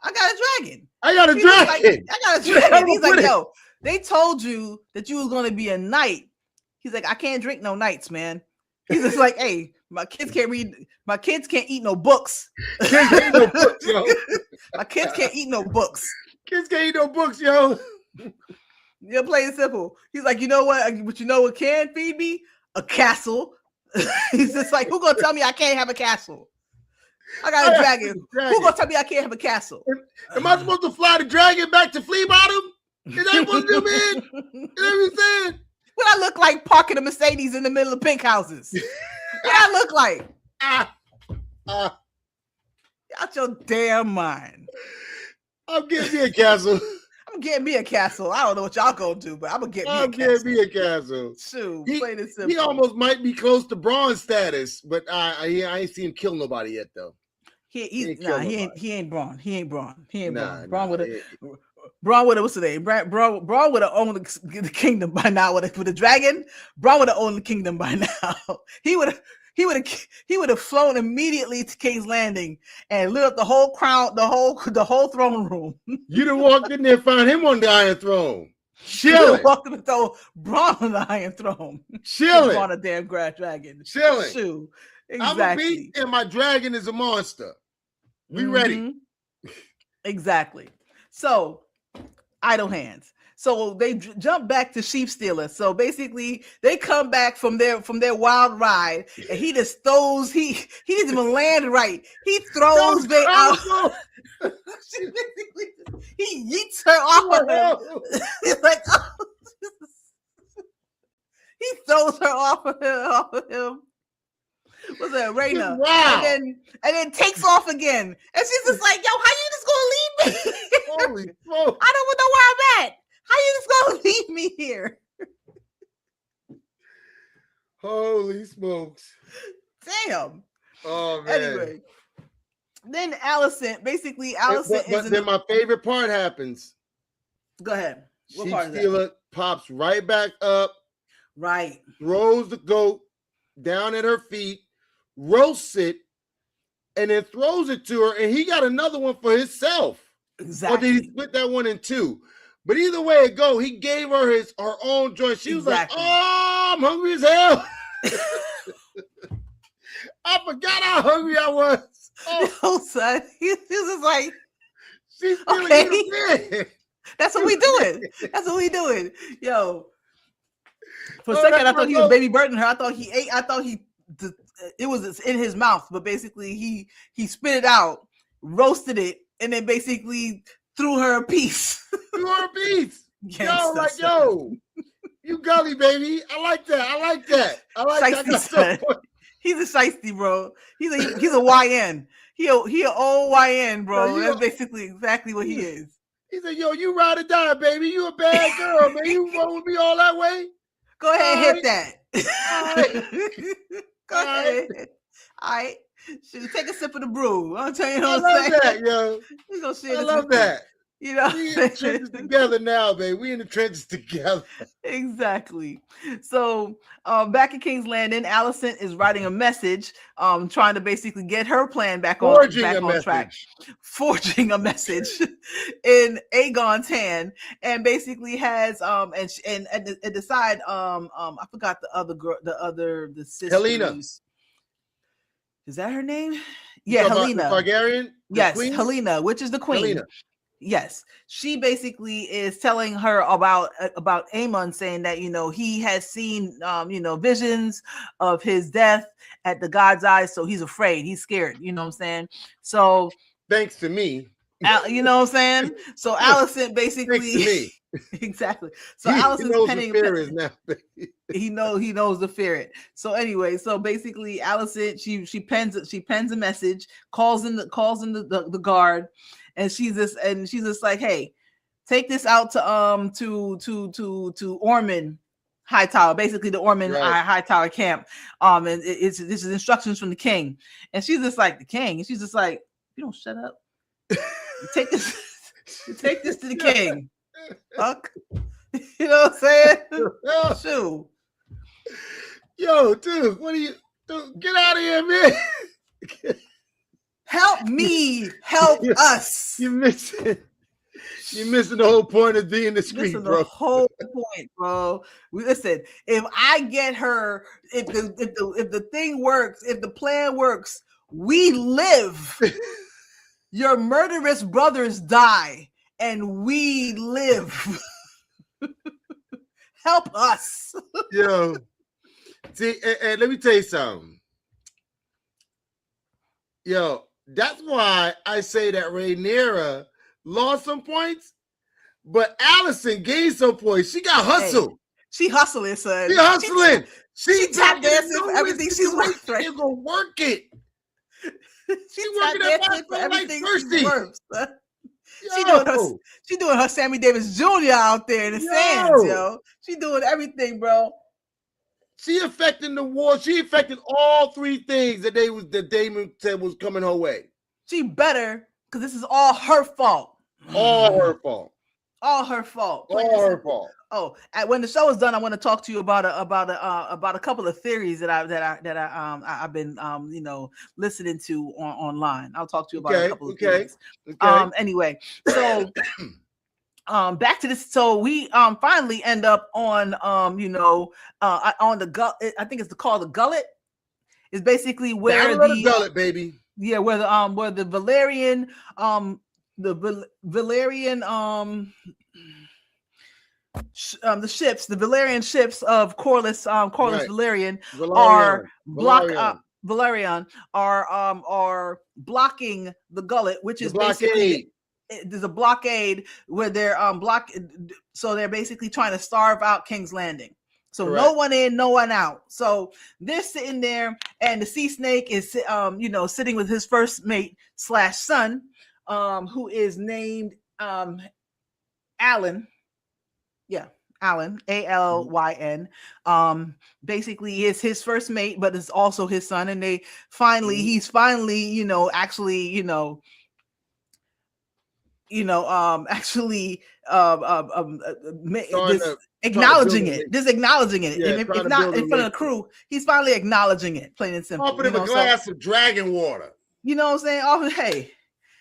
I got a dragon. I got a dragon. He's like, yo, they told you that you was going to be a knight. He's like, I can't drink no nights, man. He's just like, hey, my kids can't read. My kids can't eat no books. Kids can't eat no books, yo. My kids can't eat no books. Kids can't eat no books, yo. You're plain simple. He's like, you know what? But you know what can feed me? A castle. He's just like, who gonna tell me I can't have a castle? I got a dragon. Who gonna tell me I can't have a castle? Am I supposed to fly the dragon back to Flea Bottom? Is that what you mean? You know what I'm saying? What I look like parking a Mercedes in the middle of pink houses? What I look like? Out your damn mind. I'm getting me a castle. I'm getting me a castle. I don't know what y'all gonna do, but I'm gonna get me a castle. Shoot, plain and simple. He almost might be close to bronze status, but I ain't seen him kill nobody yet though. He ain't Braun. He ain't Braun. Braun would have what's the name? Braun would have owned the kingdom by now with a dragon. Braun would have owned the kingdom by now. He would have flown immediately to King's Landing and lit up the whole crown, the whole throne room. You'd have walked in there and found him on the Iron Throne. Chilling. Walked in and throw Braun on the Iron Throne. Chilling. On a damn grass dragon. Chilling. Shoot. Exactly. I'm a beast and my dragon is a monster. We ready. Exactly. So, idle hands. So they jump back to Sheep Stealer. So basically, they come back from their wild ride, and he just throws. He doesn't even land right. He throws Bay out. He yeets her off of him. He's like, oh. He throws her off of him. What's that, Raina? Wow. And then takes off again. And she's just like, yo, how you just gonna leave me? Holy smoke. I don't know where I'm at. How you just gonna leave me here? Holy smokes. Damn. Oh man. Anyway. Then Allison then my favorite part happens. Go ahead. Sheep Stealer pops right back up. Right. Throws the goat down at her feet, roasts it, and then throws it to her, and he got another one for himself. Exactly. Or did he split that one in two? But either way it go, he gave her her own joint. She was like, oh, I'm hungry as hell. I forgot how hungry I was. Oh, son. He was just like, she's okay. That's what we doing. Yo. For a second, I thought he was baby birding her. I thought he ate. It was in his mouth, but basically he spit it out, roasted it, and then basically threw her a piece. Yo, you gully, baby. I like that. He's a shiesty, bro. He's a YN. He an old YN, bro. That's basically exactly what he is. He said, yo, you ride or die, baby. You a bad girl, man. You roll with me all that way? Go ahead and hit that. Go ahead. All right. Shoot, take a sip of the brew. I'm telling you what I'm saying. I love that, yo. We gonna share I love that. You know, we in the trenches together now, baby. We in the trenches together. Exactly. So back at King's Landing, Allison is writing a message, trying to basically get her plan back on track. Forging a message in Aegon's hand, and basically has and decide I forgot the other girl, the sister. Helena. Is that her name? You Yeah, talking about the Helena. Targaryen? The Yes, queen? Helena, which is the queen. Helena. Yes, she basically is telling her about Aemon, saying that he has seen visions of his death at the god's eyes, so he's afraid, he's scared. You know what I'm saying? So thanks to me. you know what I'm saying? So Alicent basically thanks to me. Exactly. So he Alicent's knows penning. what fear is now. he knows the fear. So anyway, so basically Alicent she pens a message, calls in the guard, and she's just like, hey, take this out to Ormond Hightower, basically the Ormond Hightower camp. And this is instructions from the king. And she's just like, the king, and she's just like, you don't shut up. You take this to the king. Fuck. You know what I'm saying? Shoot. Yo, dude, what are you? Dude, get out of here, man. Help me, help us. You're missing the whole point of being the screen, bro. The whole point, bro. Listen, if I get her, if the thing works, if the plan works, we live. Your murderous brothers die, and we live. Help us. Yo, see, and let me tell you something. Yo, that's why I say that Rhaenyra lost some points, but Alicent gained some points. She got hustled. Hey, she hustling, son. She hustling. She tap dancing for everything she's worth. Right? She's gonna work it. She's working that for everything she's worth. She doing her Sammy Davis Jr. out there in the sands, yo. She doing everything, bro. She affecting the war. She affected all three things that Damon said was coming her way. She better, because this is all her fault. All her fault. All her fault. All her fault. Oh, when the show is done, I want to talk to you about a couple of theories that I've been listening to online. I'll talk to you about a couple of theories. Okay. Anyway, so back to this. So we finally end up on on the gut. I think it's called the gullet. It's basically where the gullet, baby. Yeah, where the Valerian the ships, the Valerian ships of Corlys Valerian are blocking the gullet, which is basically there's a blockade where they're so they're basically trying to starve out King's Landing. So correct. No one in, no one out. So they're sitting there, and the sea snake is sitting with his first mate / son, who is named Alan. Yeah, Alan, Alyn. Basically is his first mate, but it's also his son. And he's finally, acknowledging it. Just acknowledging it. Yeah, if not in front of the crew, he's finally acknowledging it, plain and simple. Offer him a glass of dragon water. You know what I'm saying? Hey,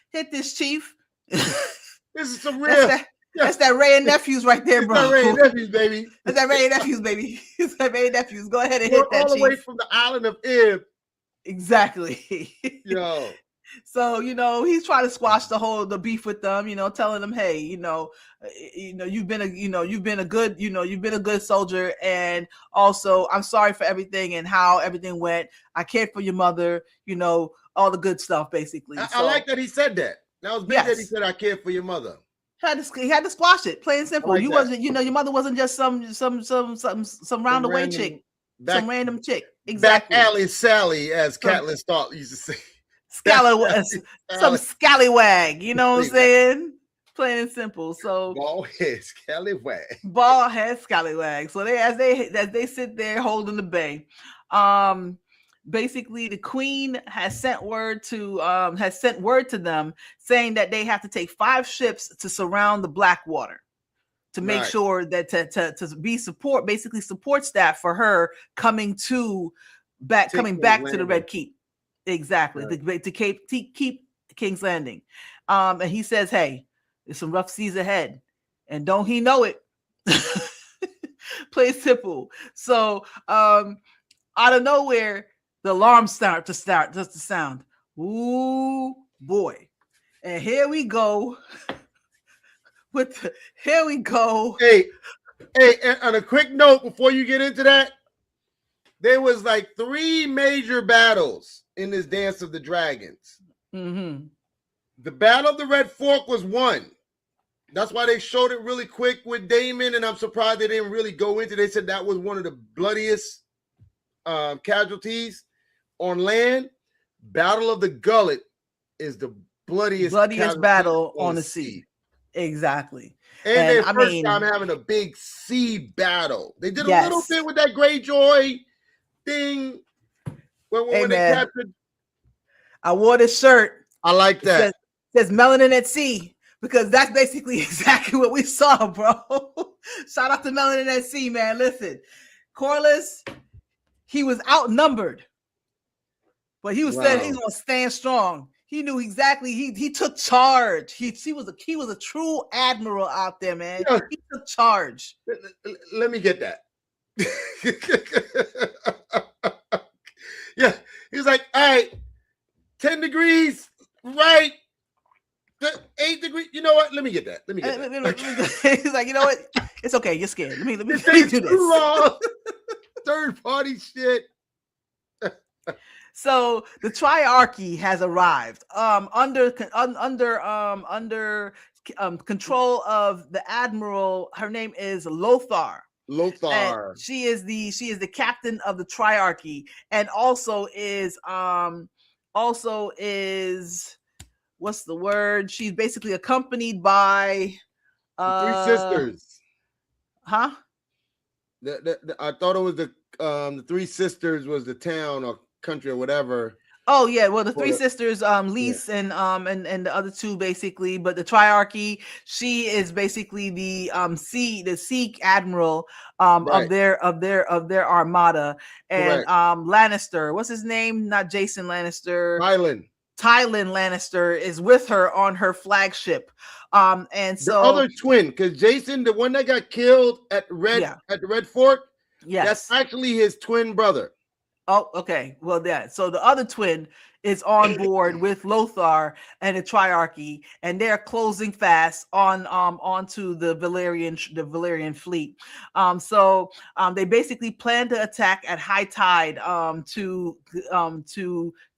hit this, chief. This is some real. That's that Ray and Nephews right there, bro. That's that Ray and Nephews, baby. That's that Ray and Nephews, baby. It's that Ray and Nephews. Go ahead and hit that, all the way from the island of Ib. Exactly. Yo. So, he's trying to squash the beef with them, telling them, hey, you've been a good soldier. And also, I'm sorry for everything and how everything went. I cared for your mother, all the good stuff, basically. I like that he said that. That was big that he said, I cared for your mother. He had to squash it, plain and simple. Like wasn't, your mother wasn't just some roundaway chick, some random chick. Exactly. Back alley Sally, as Catelyn Stark used to say. Some scallywag, you know what I'm saying? Plain and simple. So bald head scallywag. So as they sit there holding the bay, basically the queen has sent word to them saying that they have to take 5 ships to surround the Blackwater to make sure that to be support staff for her coming back to the Red Keep. Exactly. Right. To keep King's Landing. And he says, hey, there's some rough seas ahead. And don't he know it? Play simple. So out of nowhere, the alarm just to sound. Ooh boy. And here we go. Here we go. Hey, and on a quick note before you get into that, there was like 3 major battles in this Dance of the Dragons. Mm-hmm. The Battle of the Red Fork was one. That's why they showed it really quick with Damon, and I'm surprised they didn't really go into it. They said that was one of the bloodiest casualties on land. Battle of the Gullet is the bloodiest battle on the sea. Exactly. And their first time having a big sea battle. They did a little bit with that Greyjoy thing when they captured. I wore this shirt. I like that. It says Melanin at Sea, because that's basically exactly what we saw, bro. Shout out to Melanin at Sea, man. Listen, Corlys, he was outnumbered, but he said he's gonna stand strong. He knew exactly. He took charge. He was a true admiral out there, man. Yeah. He took charge. Let me get that. Yeah, he's like, all right, 10 degrees, right? 8 degrees. You know what? Let me get that. He's like, you know what? It's okay. You're scared. Let me do this. Third party shit. So the Triarchy has arrived under control of the admiral. Her name is Lothar. And she is the captain of the Triarchy, and also is what's the word? She's basically accompanied by the 3 sisters. Huh? I thought it was the 3 sisters was the town or country or whatever. Oh yeah, well the 3 sisters, Lise and the other 2 basically, but the Triarchy, she is basically the sea admiral of their armada, and Lannister, what's his name? Not Jason Lannister. Tywin Lannister is with her on her flagship, and so the other twin, because Jason, the one that got killed at the Red Fork, that's actually his twin brother. Oh, okay. Well, so the other twin is on board with Lothar and the Triarchy, and they're closing fast onto the Valyrian fleet. So they basically plan to attack at high tide to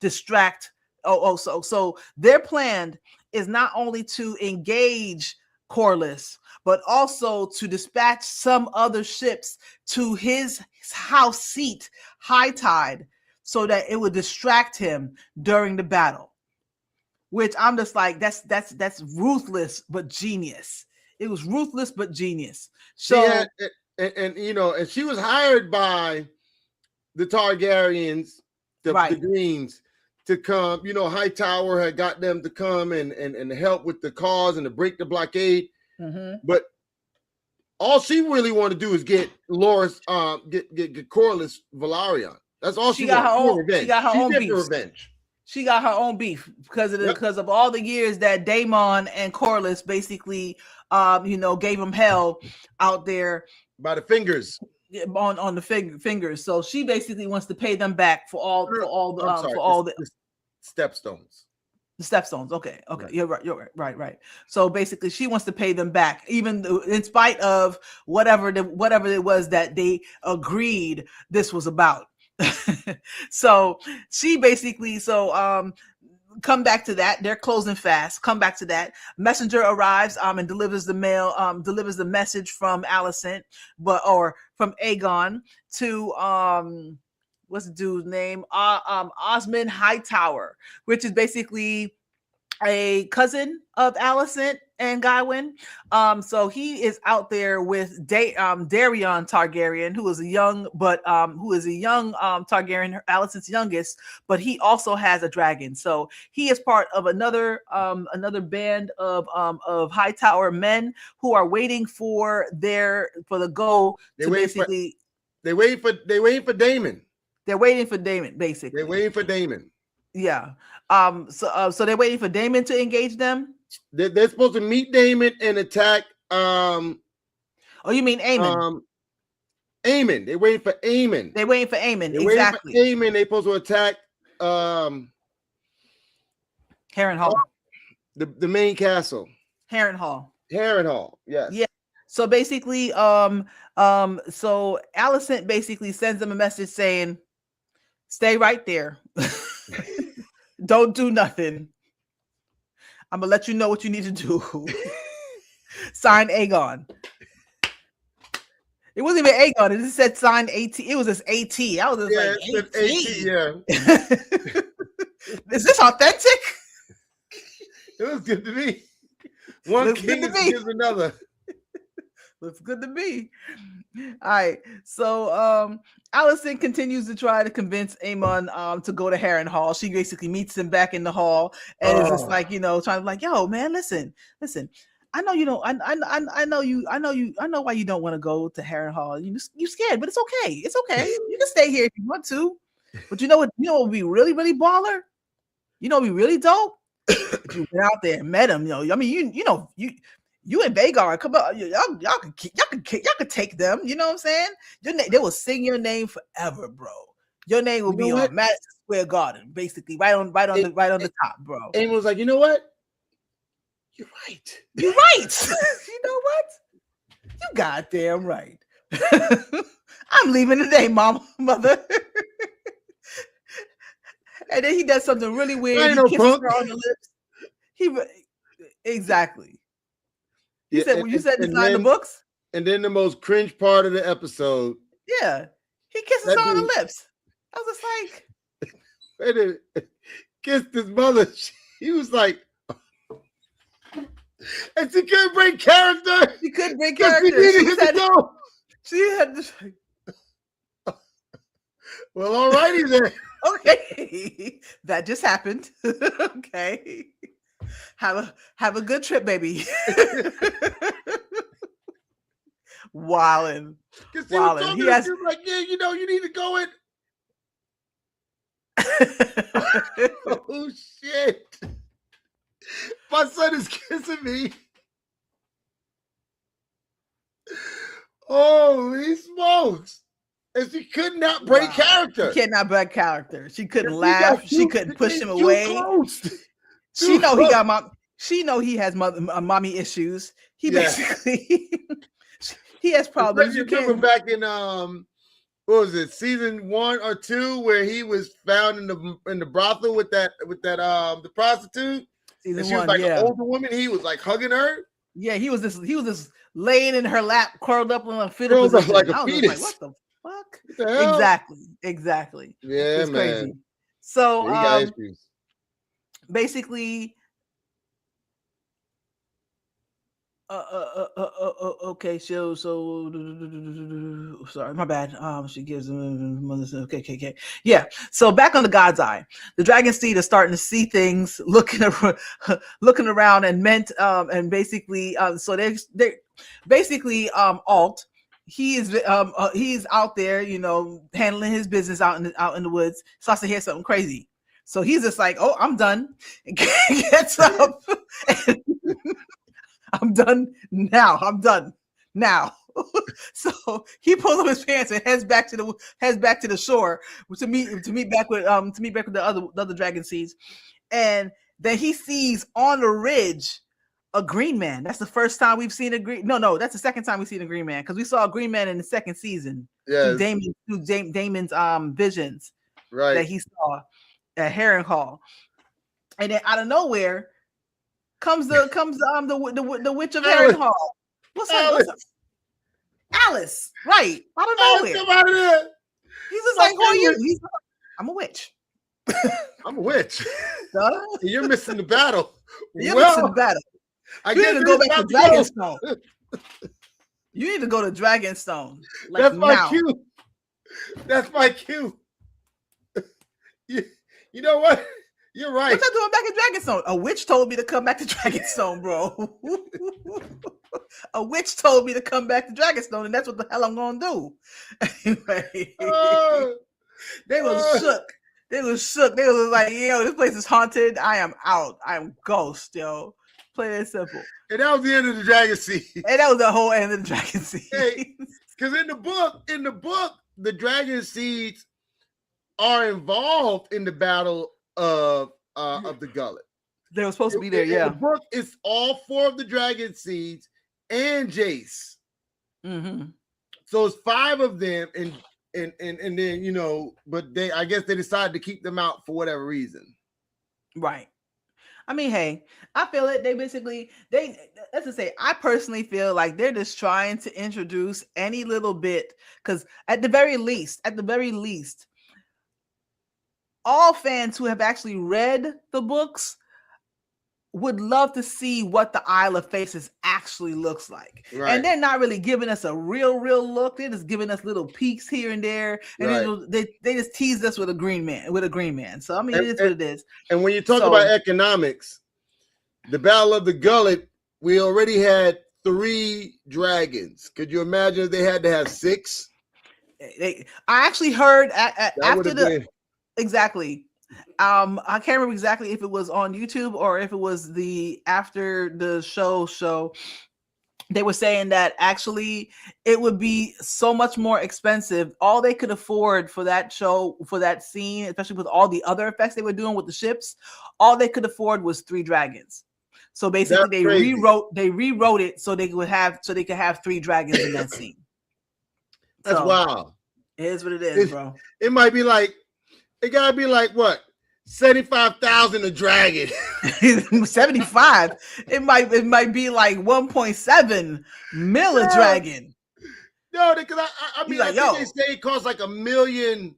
distract. So their plan is not only to engage Corlys, but also to dispatch some other ships to his house seat, high tide, so that it would distract him during the battle. Which I'm just like, that's ruthless but genius. It was ruthless but genius. So and she was hired by the Targaryens, the Greens, to come. Hightower had got them to come and help with the cause and to break the blockade. Mm-hmm. But all she really wanted to do is get Loras, get Corlys Velaryon. That's all she got. She got her own beef. She got her own beef because of all the years that Daemon and Corlys basically, gave him hell out there by the fingers. On the fingers. So she basically wants to pay them back for all the stepstones. The stepstones. Okay. Right. You're right. Right. So basically, she wants to pay them back, even in spite of whatever it was that they agreed this was about. So she basically come back to that. They're closing fast. Come back to that. Messenger arrives and delivers the message from Alicent, or from Aegon to what's the dude's name? Osmond Hightower, which is basically a cousin of Alicent and Gywin. So he is out there with Daeron Targaryen, who is a young Targaryen, Alicent's youngest, but he also has a dragon. So he is part of another band of Hightower men who are waiting for the go. They're waiting for Daemon. They're waiting for Daemon, basically. They're waiting for Daemon. Yeah. So they're waiting for Daemon to engage them. They're supposed to meet Daemon and attack. Oh, you mean Aemon? Aemon. They waiting for Aemon. They waiting for Aemon. They Exactly. waiting for Aemon. They supposed to attack Harrenhal. The main castle. Harrenhal. Yes. Yeah. So basically, so Alicent basically sends them a message saying, "Stay right there. Don't do nothing. I'm gonna let you know what you need to do." Sign Aegon. It wasn't even Aegon. It just said sign AT. It was just AT. I was just like, AT. Yeah. Is this authentic? It was good to me. One king gives another. Looks good to me. All right. So Alicent continues to try to convince Aemon to go to Harrenhal. She basically meets him back in the hall and is just like, trying to like, yo, man, listen. I know you don't. I know why you don't want to go to Harrenhal. You scared, but it's okay. It's okay. You can stay here if you want to. But you know what? You know what would be really, really baller? You know what would be really dope? If you went out there and met him. I mean, you and Vagar, come on, y'all could take them. You know what I'm saying? They will sing your name forever, bro. Your name will be on Madison Square Garden, basically, right on the top, bro. Aemon was like, you know what? You're right. You're right. You know what? You goddamn right. I'm leaving today, mother. And then he does something really weird. He kisses her on the lips. Exactly. You said it's not in the books? And then the most cringe part of the episode. Yeah. He kisses her on the lips. I was just like, and kissed his mother. He was like, and she couldn't break character. She couldn't break character. She had to. Well, all righty then. Okay. That just happened. Okay. Have a good trip, baby. Wildin'. He has like, yeah, you need to go in. Oh shit. My son is kissing me. Holy smokes. And she could not break character. She cannot break character. She couldn't laugh. She couldn't push him away. She know he has mommy issues. He basically he has problems. You remember back in what was it, season 1 or 2, where he was found in the brothel with that the prostitute. Season she was like an older woman. He was like hugging her. Yeah, he was just laying in her lap, curled up on a fetal position. Like a fetus. Like, what the fuck? What the hell? Exactly. Yeah, it's man. Crazy. So he got issues. Basically, okay, so sorry, my bad. She gives him okay. Yeah. So back on the God's Eye, the Dragon Seed is starting to see things, looking around, and and basically, so they're basically Alt. He's out there, handling his business out in the woods. Starts to hear something crazy. So he's just like, "Oh, I'm done." Gets up. I'm done now. So he pulls up his pants and heads back to the shore to meet back with the other dragon seeds. And then he sees on the ridge a green man. That's the first time we've seen a green. No, that's the second time we've seen a green man, because we saw a green man in the second season. Yeah, through Damon's visions, right, that he saw at Harrenhal. And then out of nowhere comes the witch of Harrenhal. What's up? Alice, right? Out of nowhere. Come out of there. He's just like, who are you? He's like, I'm a witch. I'm a witch. You're missing the battle. You're missing the battle. You need to go back to Dragonstone. You need to go to Dragonstone. Like, that's my now. cue. That's my cue. You know what? You're right. What's I doing back in Dragonstone? A witch told me to come back to Dragonstone, bro. A witch told me to come back to Dragonstone, and that's what the hell I'm gonna do. Anyway, they was shook. They was shook. They was like, yo, this place is haunted. I am out. I am ghost, yo. Plain and simple. And that was the end of the Dragon Seed. And that was the whole end of the Dragon Seed. Hey, Because in the book, the dragon seeds are involved in the battle of the gullet. They were supposed to be there, yeah. In the book, it's all 4 of the dragon seeds and Jace. Mm-hmm. So it's 5 of them, and then but I guess they decided to keep them out for whatever reason. Right. I mean, hey, I feel it. Let's just say, I personally feel like they're just trying to introduce any little bit, because at the very least, all fans who have actually read the books would love to see what the Isle of Faces actually looks like. Right. And they're not really giving us a real look. They're just giving us little peeks here and there. And they just teased us with a green man. So, I mean, it is what it is. And when you talk about economics, the Battle of the Gullet, we already had 3 dragons. Could you imagine if they had to have 6? I actually heard after the... Exactly. I can't remember exactly if it was on YouTube or if it was after the show. They were saying that actually it would be so much more expensive. All they could afford for that show, for that scene, especially with all the other effects they were doing with the ships, all they could afford was 3 dragons. So basically, they rewrote it so they could have 3 dragons in that scene. That's wild. It is what it is, bro. It might be like, it gotta be like what? 75,000 a dragon. 75. It might be like 1.7 mil a dragon. No, because I mean, I think they say it costs like $1 million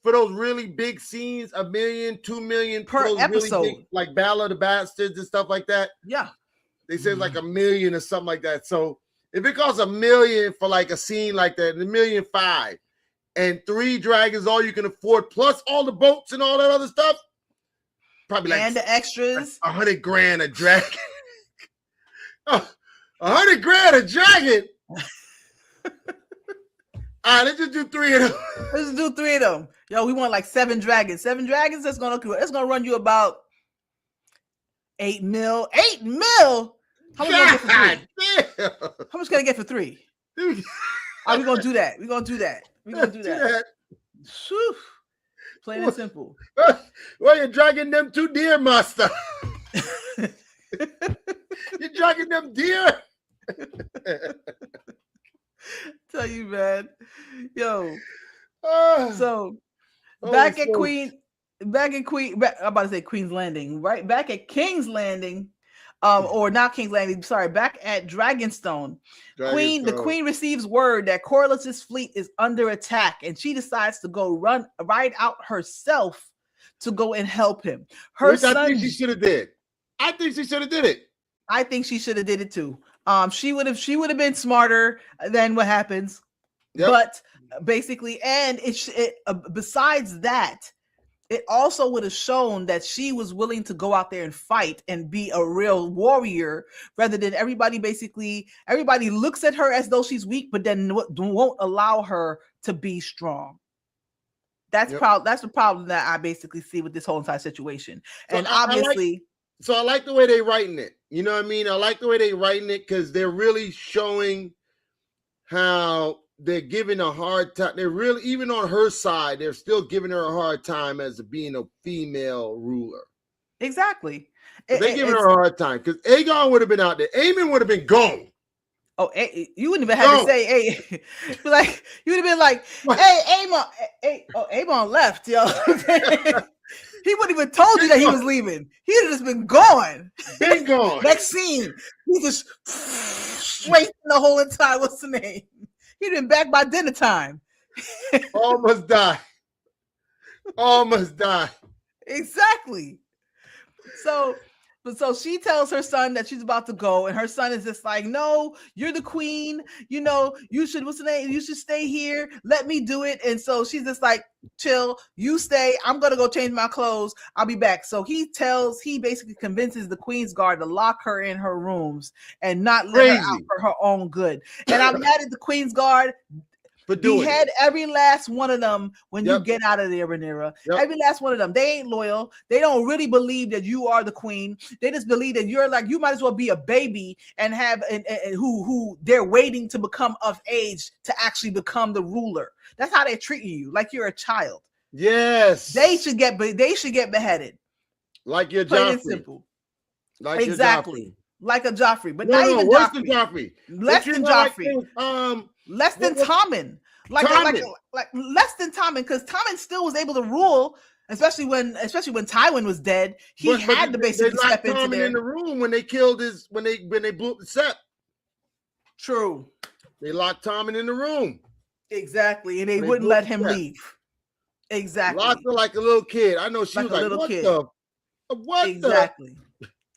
for those really big scenes, $1 million, $2 million per episode, really big, like Battle of the Bastards and stuff like that. Yeah, they say it's like $1 million or something like that. So if it costs $1 million for like a scene like that, $1.5 million, and 3 dragons, all you can afford, plus all the boats and all that other stuff, probably like, and the extras, like $100,000 a dragon. $100,000 a dragon. All right, let's just do 3 of them. Let's do 3 of them. Yo, we want like 7 dragons. 7 dragons. That's gonna run you about $8 million. $8 million. How much gonna get for 3? How much can I get for 3? Are we gonna do that? We're gonna do that. Whew. Plain and simple. Well, you're dragging them 2 deer, master. You're dragging them deer. Tell you, man. Yo. So back at I'm about to say Queen's Landing, right? Back at King's Landing. Or not King's Landing, sorry, back at Dragonstone. The queen receives word that Corliss's fleet is under attack, and she decides to go ride out herself to go and help him. I think she should have did. I think she should have did it. I think she should have did it too. She would have been smarter than what happens. Yep. But basically, and besides that, it also would have shown that she was willing to go out there and fight and be a real warrior, rather than everybody looks at her as though she's weak, but then won't allow her to be strong. That's the problem that I basically see with this whole entire situation. So and obviously, I like the way they writing it. You know what I mean? I like the way they writing it because they're really showing how they're giving a hard time. They're really, even on her side, they're still giving her a hard time as being a female ruler. Exactly. They're giving her a hard time because Aegon would have been out there. Aemon would have been gone. Oh, you wouldn't even have to say, hey, like, you would have been like, hey, Aemon, Aemon left, yo. He wouldn't even told you that he was leaving. He'd have just been gone. Been gone. Next scene, he just straight the whole entire, what's the name? He'd been back by dinner time. Almost died. Exactly. So she tells her son that she's about to go, and her son is just like, no, you're the queen. You know, you should, what's the name? You should stay here. Let me do it. And so she's just like, chill, you stay. I'm going to go change my clothes. I'll be back. So he basically convinces the Queen's Guard to lock her in her rooms and not let her out for her own good. And I'm mad at the Queen's Guard. for doing Behead it. every last one of them when you Yep. get out of there, Rhaenyra. Yep. Every last one of them. They ain't loyal. They don't really believe that you are the queen. They just believe that you're like, you might as well be a baby and have and who they're waiting to become of age to actually become the ruler. That's how they're treating you, like you're a child. Yes. They should get beheaded. Like your Plain and Joffrey. simple. Like Exactly. your Joffrey. Like a Joffrey, but No, not even worse Joffrey. than Joffrey. Less than Joffrey. Less than Tommen. Like less than Tommen, because Tommen still was able to rule, especially when Tywin was dead. He had to basically step into there. In the room when they killed when they blew up the set. True. They locked Tommen in the room. Exactly, and they wouldn't let him leave. Exactly. Locked her like a little kid. I know she was like, "What kid. What?" Exactly.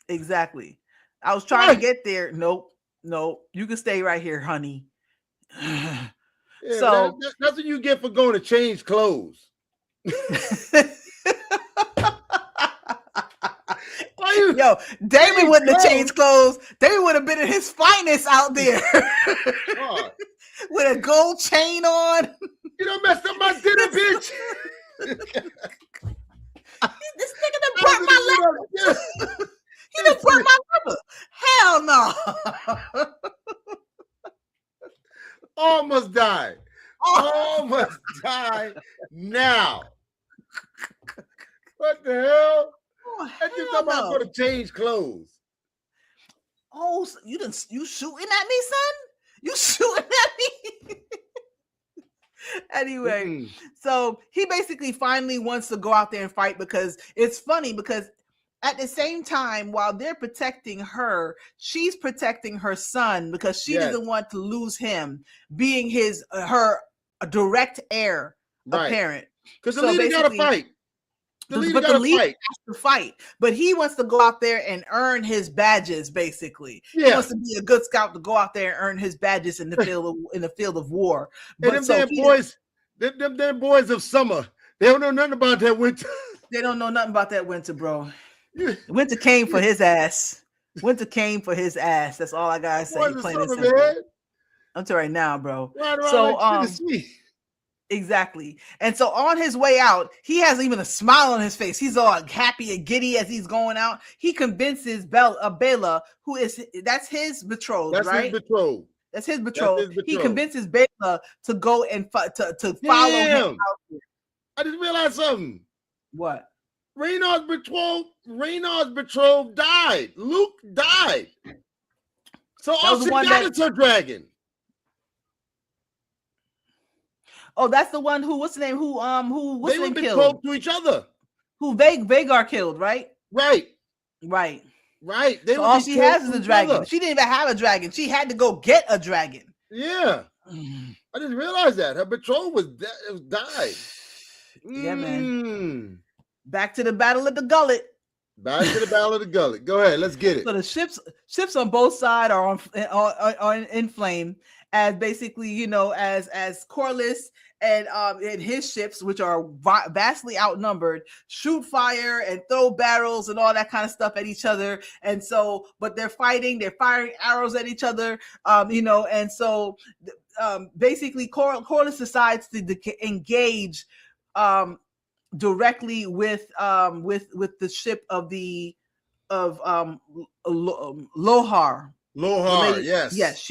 Exactly. I was trying to get there. Nope. You can stay right here, honey. Yeah, so that's what you get for going to change clothes. Yo, Damon wouldn't have changed clothes. Damon would have been in his finest out there. With a gold chain on. You done messed up my dinner, bitch. This nigga done burnt my leather. He done burnt my leather. Hell no. Almost died. Almost died now. What the hell? I just thought I'm going to change clothes. Oh, you shooting at me, son? You shooting at me? Anyway, so he basically finally wants to go out there and fight, because it's funny, because at the same time, while they're protecting her, she's protecting her son, because she doesn't want to lose him being her direct heir apparent. Because the leader got to fight. The leader has to fight, but he wants to go out there and earn his badges. Basically, he wants to be a good scout to go out there and earn his badges in the field of war. But and them boys of summer, they don't know nothing about that winter. They don't know nothing about that winter, bro. Winter came for his ass. Winter came for his ass. That's all I gotta say. Plain and simple. I'm telling you right now, bro. Exactly. And so on his way out, he has even a smile on his face. He's all happy and giddy as he's going out. He convinces Bella, that's his betrothed, right? That's his betrothed. He convinces Bella to go and to follow him out there. I just realized something. What? Rhaenyra's betrothed died. Luke died. So all she got is her dragon. Oh, that's the one what's the name? What's the name killed? They were betrothed to each other. Who Vagar killed, right? Right. So all she has is a dragon. She didn't even have a dragon. She had to go get a dragon. Yeah. I didn't realize that. Her betrothed died. Yeah, man. Back to the Battle of the Gullet. Go ahead, let's get it. So the ships on both sides are in flame, as basically, as Corlys and his ships, which are vastly outnumbered, shoot fire and throw barrels and all that kind of stuff at each other. And so, but they're fighting, they're firing arrows at each other, and so basically Corlys decides to engage directly with the ship of Lohar. Yes.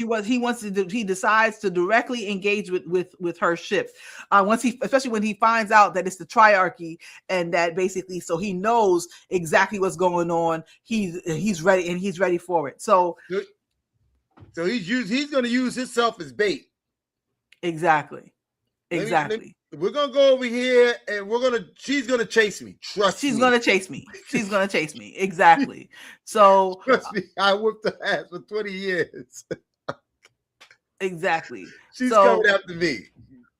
He decides to directly engage with her ships. Especially when he finds out that it's the Triarchy, and that basically, so he knows exactly what's going on. He's ready, and he's ready for it. So he's going to use himself as bait. Exactly. We're gonna go over here, and she's gonna chase me. She's gonna chase me. Exactly. So trust me, I whooped her ass for 20 years. Exactly. She's coming after me.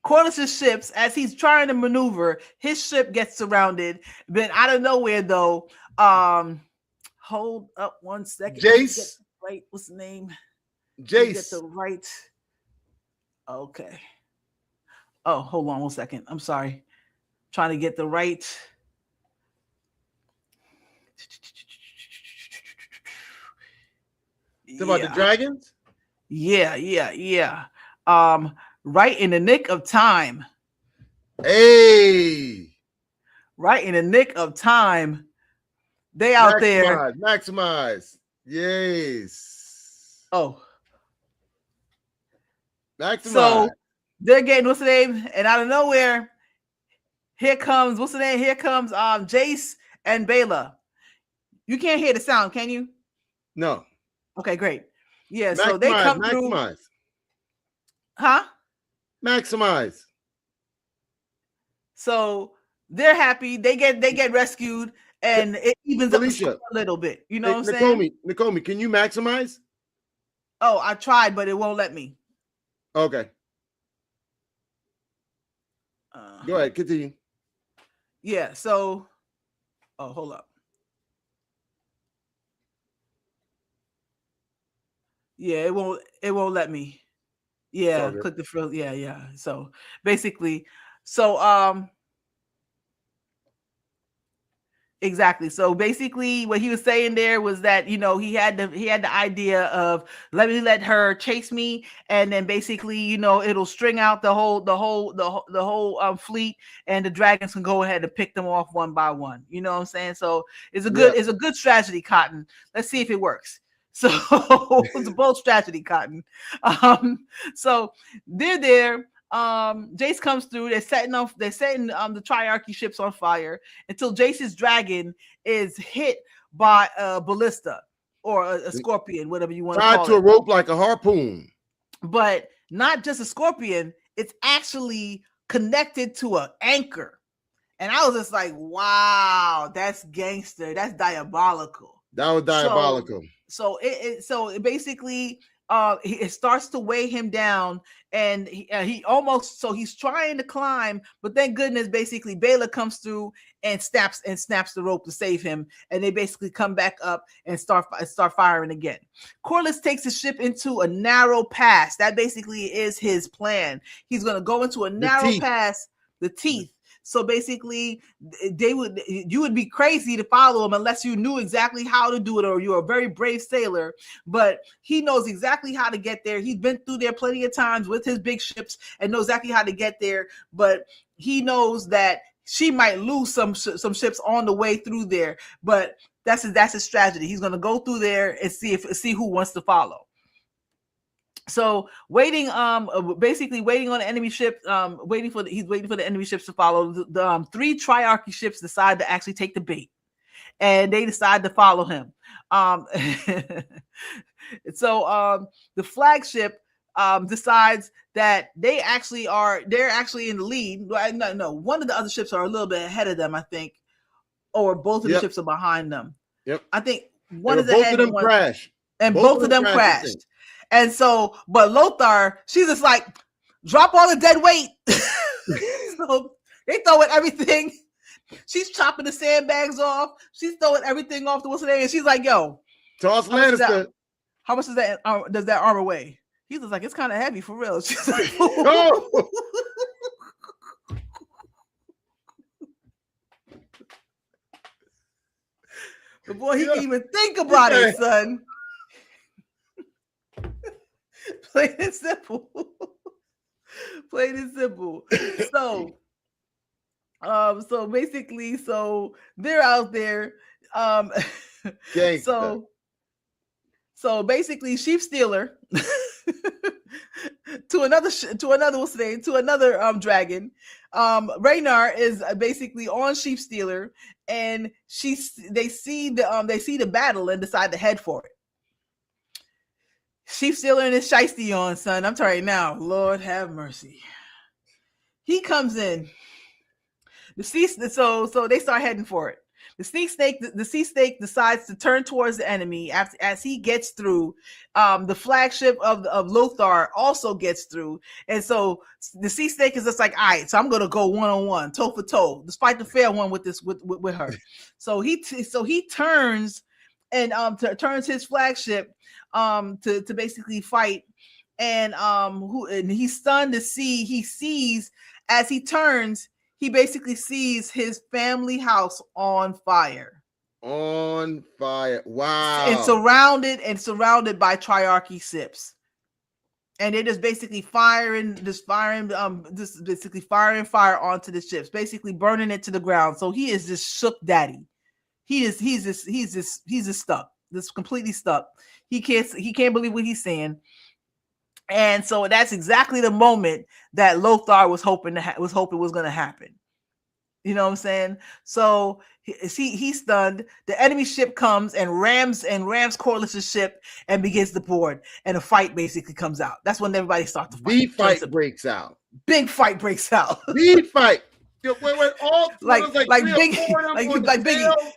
Corlys' ships, as he's trying to maneuver, his ship gets surrounded. But out of nowhere, though, hold up one second. Jace. Right, what's the name? Jace. Get the right. Okay. Oh, hold on 1 second. I'm sorry. Trying to get the right. About the dragons? Yeah. Right in the nick of time. Hey, Right in the nick of time. They out there. maximize. Yes. Oh, Maximize. so they're getting what's the name? And out of nowhere, here comes what's the name? Here comes Jace and Bayla. You can't hear the sound, can you? No. Okay, great. Yeah, so they come through. Huh? Maximize. So they're happy. They get rescued, and it evens up the score a little bit. You know what I'm saying? Nakomi, can you maximize? Oh, I tried, but it won't let me. Okay. Go ahead, continue. Yeah, so hold up. Yeah, it won't let me. Yeah, click the frill. Yeah. So basically, exactly. So basically, what he was saying there was that he had the idea of let her chase me, and then basically it'll string out the whole fleet, and the dragons can go ahead and pick them off one by one. You know what I'm saying? So it's a good strategy, Cotton. Let's see if it works. So it's a bold strategy, Cotton. So they're there. Jace comes through. They're setting the Triarchy ships on fire until Jace's dragon is hit by a ballista or a scorpion, whatever you want to call it. Tied to a rope like a harpoon. But not just a scorpion, it's actually connected to an anchor. And I was just like, wow, that's gangster. That's diabolical. That was diabolical. So it basically it starts to weigh him down, and he's trying to climb, but thank goodness basically Bayla comes through and snaps the rope to save him, and they basically come back up and start firing again. Corliss takes his ship into a narrow pass. That basically is his plan. He's going to go into a narrow pass, the teeth. So basically, you would be crazy to follow him unless you knew exactly how to do it, or you're a very brave sailor. But he knows exactly how to get there. He's been through there plenty of times with his big ships and knows exactly how to get there. But he knows that she might lose some ships on the way through there. But that's his strategy. He's going to go through there and see who wants to follow. So basically waiting on the enemy ship, waiting for the enemy ships to follow. The 3 Triarchy ships decide to actually take the bait, and they decide to follow him. So the flagship decides that they're actually in the lead. No, one of the other ships are a little bit ahead of them, I think, or both of the ships are behind them. Yep. I think one is ahead. Both of them crashed. And both of them crashed. And so, but Lothar, she's just like, drop all the dead weight. So they throwing everything. She's chopping the sandbags off. She's throwing everything off the what's name, and she's like, "Yo, toss Lannister. How much does that armor weigh?" He's just like, "It's kind of heavy for real." She's like, "Oh." Before he can even think about it, son. Plain and simple. Plain and simple. So basically, they're out there. So basically, Sheep Stealer to another dragon. Raynar is basically on Sheep Stealer, and they see the battle and decide to head for it. Sheep Stealer and his shiesty on, son. I'm telling you now, Lord have mercy. He comes in. So they start heading for it. The sea snake decides to turn towards the enemy as he gets through. The flagship of Lothar also gets through, and so the sea snake is just like, all right, so I'm gonna go 1-on-1, toe for toe, despite the fair one with her. So he turns and turns his flagship to basically fight, and he's stunned to see. He sees as he turns. He basically sees his family house on fire. On fire! Wow! And surrounded by Triarchy ships. and they're just basically firing fire onto the ships, basically burning it to the ground. So he is just shook daddy. He's just stuck, just completely stuck. He can't believe what he's saying. And so that's exactly the moment that Lothar was hoping was going to happen. You know what I'm saying? So he's stunned. The enemy ship comes and rams Corliss's ship and begins to board, and a fight basically comes out. That's when everybody starts to fight. The fight breaks out. Big fight breaks out. The fight. When all like Biggie,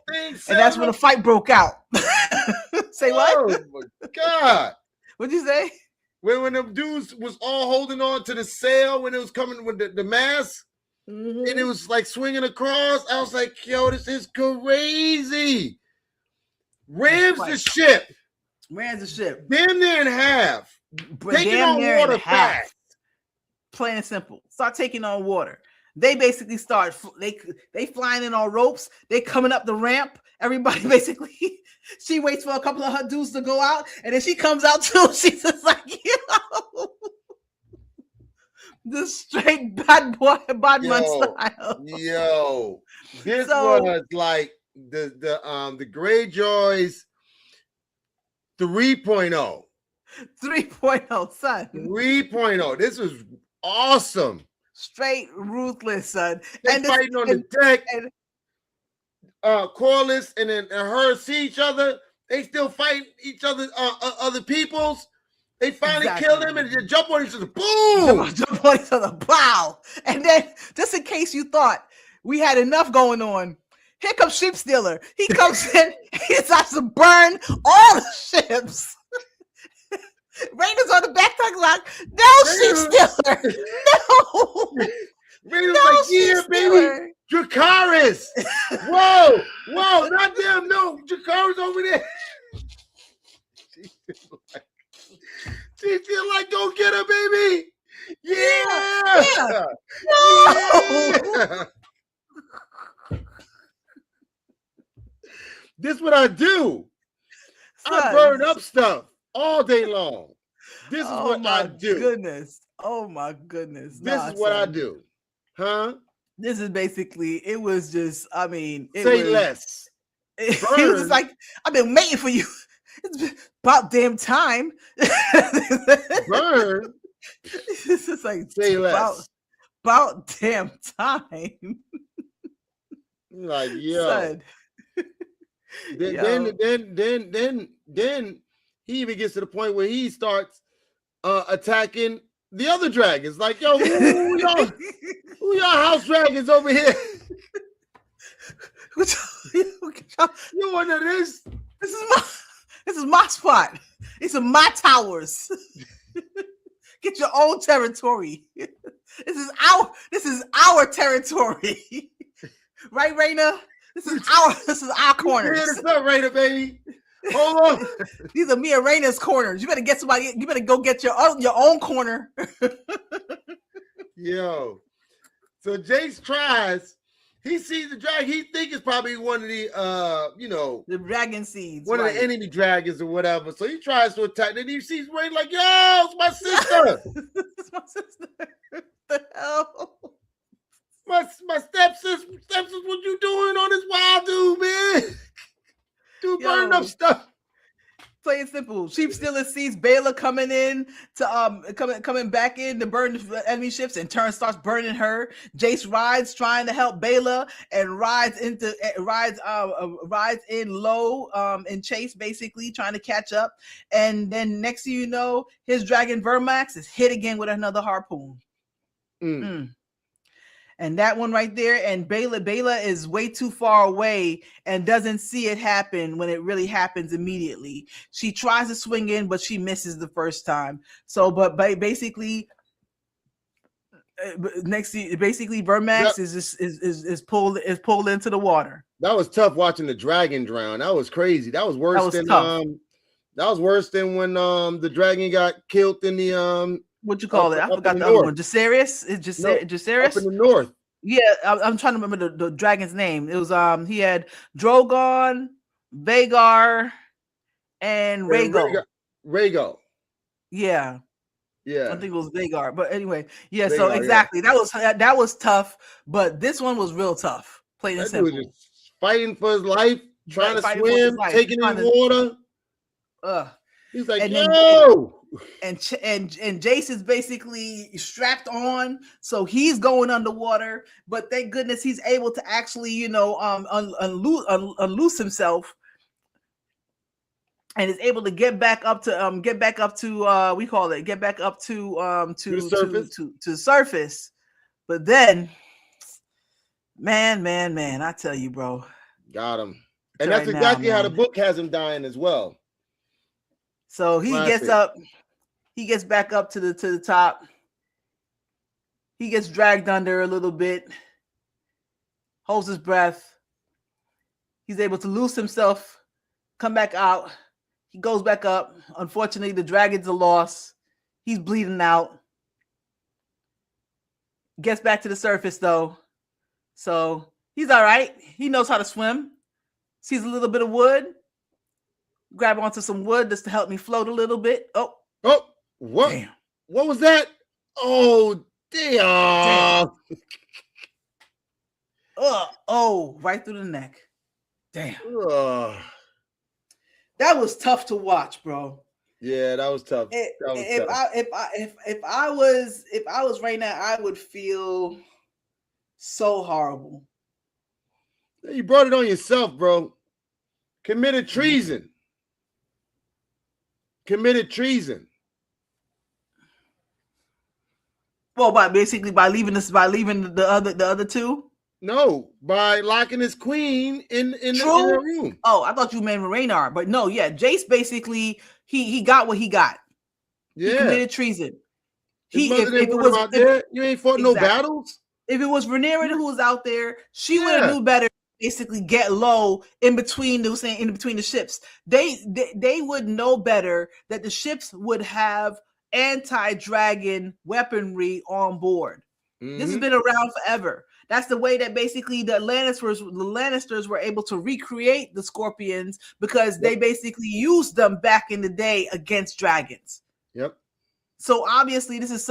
and that's when the fight broke out. Say what? Oh my God! What'd you say? When the dudes was all holding on to the sail when it was coming with the mask, and it was like swinging across, I was like, yo, this is crazy. Rams the ship. Damn near in half. Taking on water fast. Plain and simple. Start taking on water. They basically start, they flying in on ropes. They coming up the ramp. Everybody basically, she waits for a couple of her dudes to go out, and then she comes out too. She's just like, the straight bad man style. Yo, this was like the Greyjoys 3.0. 3.0, son. 3.0. This was awesome. Straight ruthless, son. They fighting on the deck. Corliss and then her see each other. They still fight each other, other peoples. They finally kill them and just jump on each other. Boom! Jump on each other. Wow! And then, just in case you thought we had enough going on, here comes Sheep Stealer. He comes in. He starts to burn all the ships. Rainer's on the back talking like, no, Sheep Stealer. No. Rainer's like, yeah, baby. Dracarys. Whoa, not them. No, Dracarys over there. She feel like, go get her, baby. Yeah. No. This is what I do. Son. I burn up stuff all day long. This is what I do. Oh my goodness. This is what I do. Huh? This is basically, it was just, I mean, say less. It was like, I've been waiting for you. It's been about damn time. Burn. This is like, say less. About damn time. Like, yo. Then he even gets to the point where he starts attacking the other dragons. Like, yo, who y'all house dragons over here? You want this? This is my spot. These are my towers. Get your own territory. This is our territory. Right, Raina? This is our corners. This up, Raina, baby. Hold on. These are me and Raina's corners. You better get somebody. You better go get your own corner. Yo. So Jace tries. He sees the dragon. He thinks it's probably one of the the dragon seeds. One of the enemy dragons or whatever. So he tries to attack. Then he sees Rain like, yo, it's my sister. It's my sister. What the hell? My stepsis, what you doing on this wild dude, man? Dude, burning up stuff. Plain simple. Sheep Stealer sees Baela coming in to coming back in to burn the enemy ships, and starts burning her. Jace rides trying to help Baela and rides in low in chase, basically trying to catch up. And then next thing you know, his dragon Vermax is hit again with another harpoon. And that one right there, and Baela is way too far away and doesn't see it happen when it really happens immediately. She tries to swing in, but she misses the first time. So, but basically, Vermax is pulled into the water. That was tough watching the dragon drown. That was crazy. That was worse than when the dragon got killed in the what you call it? I forgot the other one. Jacaerys? Is Jacaerys? Up in the north. Yeah, I'm trying to remember the dragon's name. It was he had Drogon, Vagar, and Rhaego. Rhaego. Yeah. Yeah. I think it was Vagar. But anyway, yeah. So Vagar, exactly, that was tough. But this one was real tough, plain and That dude was simple. just fighting for his life, trying to Fighting for his swim, life, taking in water. uh, He's like, and then yo. and Jace is basically strapped on, so he's going underwater. But thank goodness he's able to actually, unloose himself, and is able to get back up to we call it get back up To the surface. to surface. But then, man, I tell you, bro, Got him. And that's exactly how the book has him dying as well. So he gets up, he gets back up to the top. He gets dragged under a little bit, holds his breath. He's able to loose himself, come back out. He goes back up. Unfortunately, the dragon's a loss. He's bleeding out. Gets back to the surface though. So he's all right. He knows how to swim. Sees a little bit of wood. Grab onto some wood just to help me float a little bit. Oh, what? Damn. What was that? Oh, damn. Oh, right through the neck. Damn. Ugh. That was tough to watch, bro. Yeah, that was tough. If I was right now, I would feel so horrible. You brought it on yourself, bro. Committed treason. Committed treason. Well, by leaving the other two. No, by locking his queen in the room. Oh, I thought you meant Raynar, but no, yeah, Jace basically he got what he got. Yeah. He committed treason. You ain't fought no battles. If it was Rhaenyra who was out there, she would have knew better. Basically, get low in between the ships. They would know better that the ships would have anti-dragon weaponry on board. Mm-hmm. This has been around forever. That's the way that basically the Lannisters were able to recreate the Scorpions, because they basically used them back in the day against dragons. Yep. So obviously this is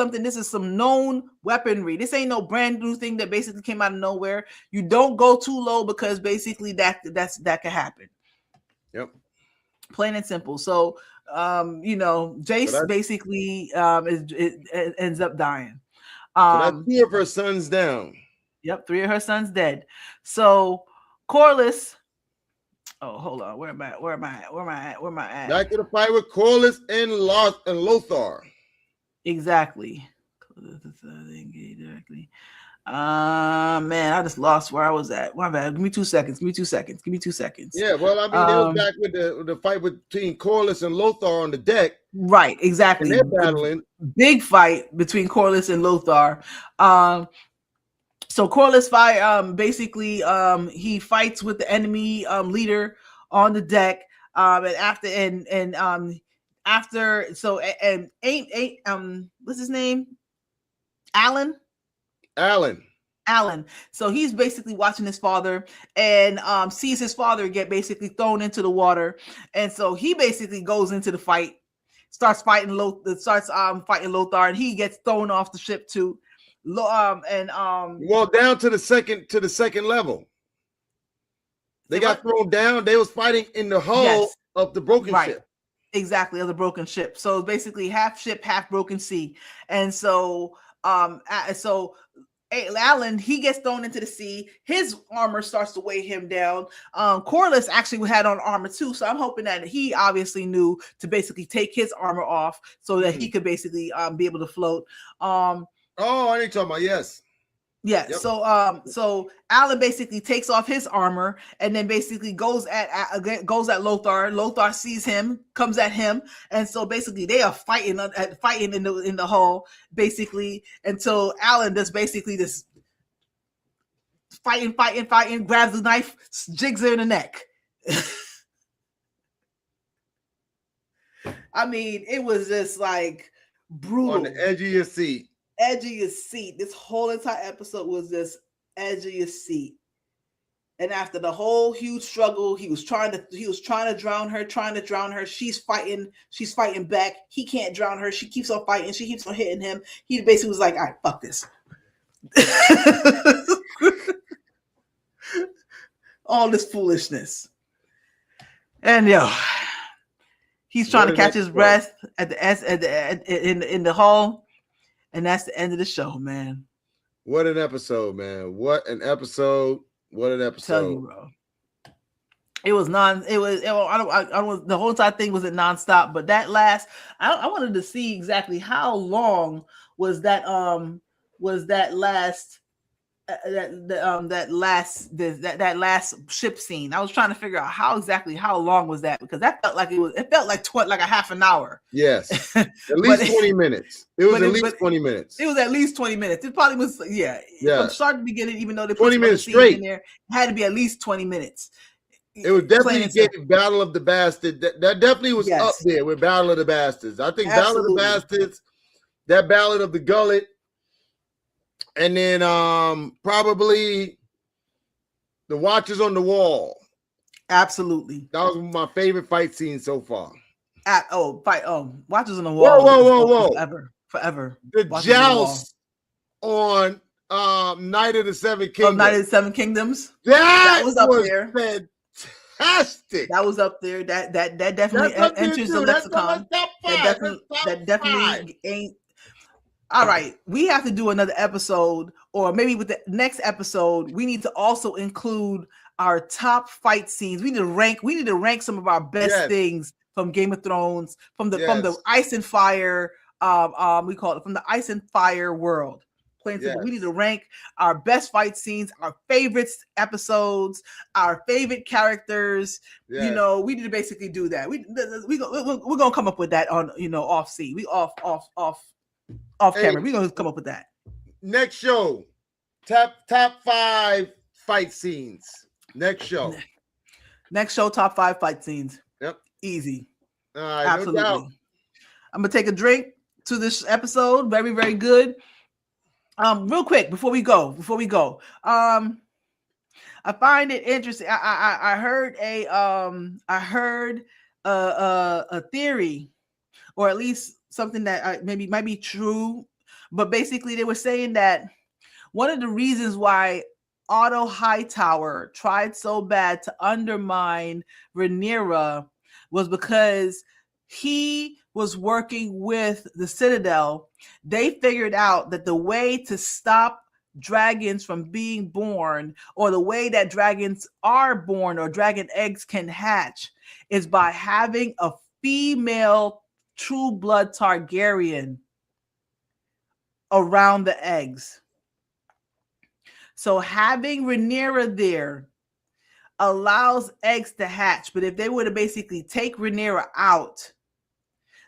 some known weaponry. This ain't no brand new thing that basically came out of nowhere. You don't go too low, because basically that can happen. Yep. Plain and simple. So Jace basically ends up dying. So that's 2 of her sons down. Yep, 3 of her sons dead. So Corlys. Oh, hold on. Where am I at? Back to the fight with Corlys and Lothar. Exactly. Directly. Man, I just lost where I was at. My bad. Give me 2 seconds. Yeah, well, I mean, they was back with the fight between Corlys and Lothar on the deck. Right, exactly. And they're battling. Big fight between Corlys and Lothar. So Corlys basically he fights with the enemy leader on the deck. What's his name? Alan. So he's basically watching his father and sees his father get basically thrown into the water, and so he basically goes into the fight, starts fighting Lothar, and he gets thrown off the ship too. Well, down to the second level. They got thrown down. They was fighting in the hull of the broken ship. Exactly, of the broken ship. So basically half ship, half broken sea. And so Alan, he gets thrown into the sea. His armor starts to weigh him down. Corlys actually had on armor too, so I'm hoping that he obviously knew to basically take his armor off so that he could basically be able to float. I need to talk about Yeah. Yep. So Alan basically takes off his armor and then basically goes at Lothar. Lothar sees him, comes at him, and so basically they are fighting in the hull basically until Alan does basically this fighting, grabs the knife, jigs her in the neck. I mean, it was just like brutal. On the edge of your seat. This whole entire episode was just edge of your seat. And after the whole huge struggle, he was trying to drown her. She's fighting back. He can't drown her. She keeps on fighting. She keeps on hitting him. He basically was like, all right, fuck this. All this foolishness. And he's trying to catch his breath in the hall, and that's the end of the show, man. What an episode, man! What an episode! What an episode! Tell you, bro. It was the whole entire thing wasn't nonstop, but that last, I wanted to see exactly how long was that last. That last ship scene. I was trying to figure out how long was that, because that felt like it felt like a half an hour. Yes, at least 20 minutes. It was at least 20 minutes. It was at least 20 minutes. It probably was, from start to beginning. Even though they put 20 minutes straight in there, it had to be at least 20 minutes. It was definitely Battle of the Bastards. That definitely was up there with Battle of the Bastards. I think Battle of the Bastards, that Ballad of the Gullet. And then probably the Watchers on the Wall. Absolutely. That was my favorite fight scene so far. Watchers on the Wall. Whoa. Forever. The joust on Night of the Seven Kingdoms. Night of the Seven Kingdoms. That was up there. Fantastic. That was up there. That definitely enters the lexicon. That definitely ain't. All right, we have to do another episode, or maybe with the next episode, we need to also include our top fight scenes. We need to rank some of our best things from Game of Thrones, from the Ice and Fire, we call it from the Ice and Fire world. We need to rank our best fight scenes, our favorites episodes, our favorite characters. We need to basically do that. We're gonna come up with that on off scene. We off camera. We're gonna come up with that. Next show, top 5 fight scenes. Next show, top 5 fight scenes. Yep, easy. All right, absolutely. No doubt. I'm gonna take a drink to this episode. Very, very good. Real quick before we go, I find it interesting. I heard a theory, or at least something that maybe might be true, but basically they were saying that one of the reasons why Otto Hightower tried so bad to undermine Rhaenyra was because he was working with the Citadel. They figured out that the way to stop dragons from being born, or the way that dragons are born or dragon eggs can hatch, is by having a female true blood Targaryen around the eggs. So having Rhaenyra there allows eggs to hatch. But if they were to basically take Rhaenyra out,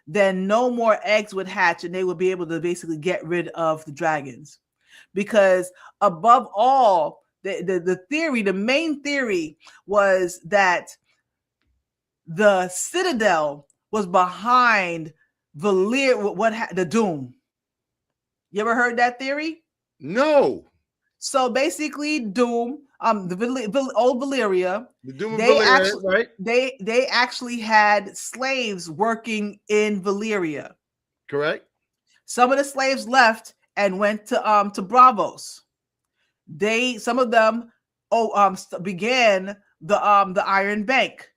then no more eggs would hatch, and they would be able to basically get rid of the dragons. Because above all, the main theory was that the Citadel was behind the Doom. You ever heard that theory? No. So basically, Doom, the old Valyria, the Doom of Valyria, right? They actually had slaves working in Valyria. Correct. Some of the slaves left and went to Bravos. Some of them began the Iron Bank,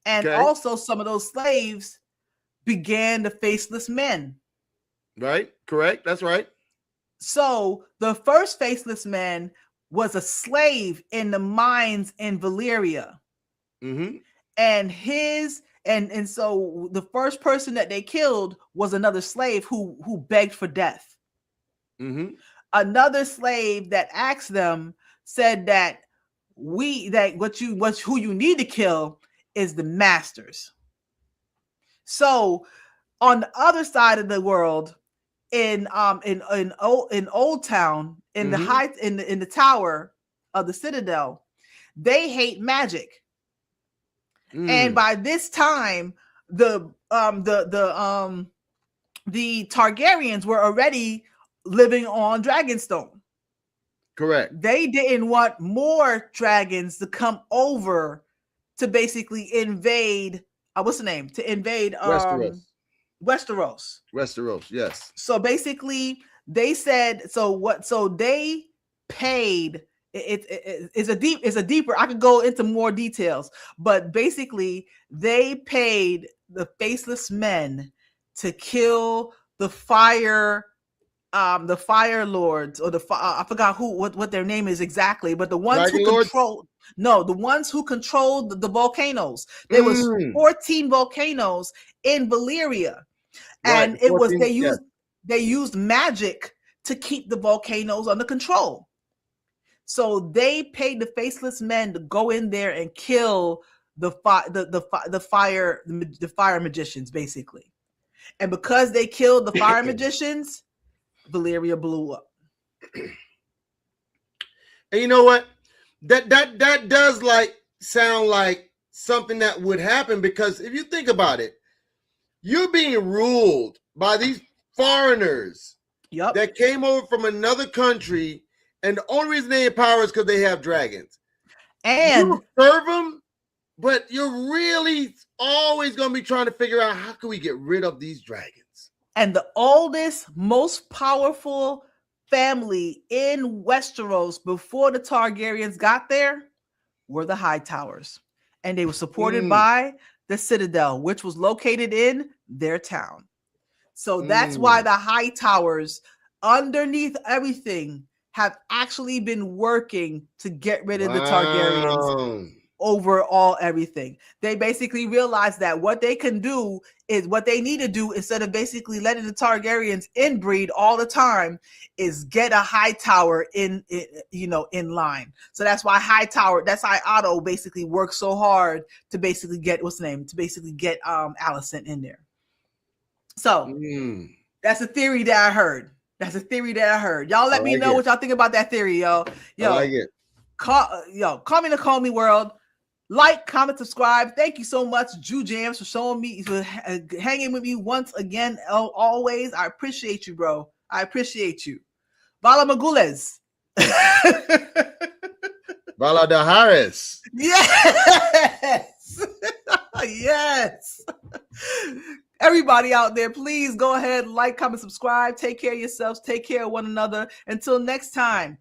and also some of those slaves began the Faceless Men. Right. Correct. That's right. So the first Faceless Man was a slave in the mines in Valyria. Mm-hmm. And so the first person that they killed was another slave who begged for death. Mm-hmm. Another slave that asked them said that who you need to kill is the masters. So on the other side of the world, in Old Town, in the tower of the Citadel, they hate magic. And by this time, the Targaryens were already living on Dragonstone. Correct. They didn't want more dragons to come over to basically invade. What's the name? To invade Westeros. Westeros. Yes. So basically, they said so. What? So they paid. It's a deeper. I could go into more details, but basically, they paid the faceless men to kill the fire lords, or I forgot what their name is exactly, but the ones Dragon who Lords? the ones who controlled the volcanoes. There was 14 volcanoes in Valyria, and Right, it was 14, they used magic to keep the volcanoes under control. So they paid the faceless men to go in there and kill the fire magicians, basically. And because they killed the fire magicians, Valyria blew up. And you know what? That does sound like something that would happen, because if you think about it, you're being ruled by these foreigners that came over from another country, and the only reason they in power is because they have dragons. And you serve them, but you're really always going to be trying to figure out, how can we get rid of these dragons? And the oldest, most powerful family in Westeros before the Targaryens got there were the Hightowers. And they were supported by the Citadel, which was located in their town. So that's why the Hightowers, underneath everything, have actually been working to get rid of the Targaryens over everything. They basically realized that what they can do is what they need to do, instead of basically letting the Targaryens inbreed all the time, is get a Hightower in line. So that's why Otto basically works so hard to basically get Alicent in there. So that's a theory that I heard. Y'all let me know what y'all think about that theory, yo. I like it. Call me in the Call Me World. Like, comment, subscribe. Thank you so much, Jew Jams, for showing me, for hanging with me once again. Always, I appreciate you, bro. I appreciate you. Vala Magules. Vala de Harris. Yes. Yes. Everybody out there, please go ahead, like, comment, subscribe. Take care of yourselves. Take care of one another. Until next time,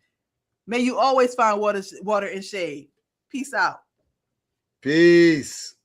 may you always find water and shade. Peace out. Peace.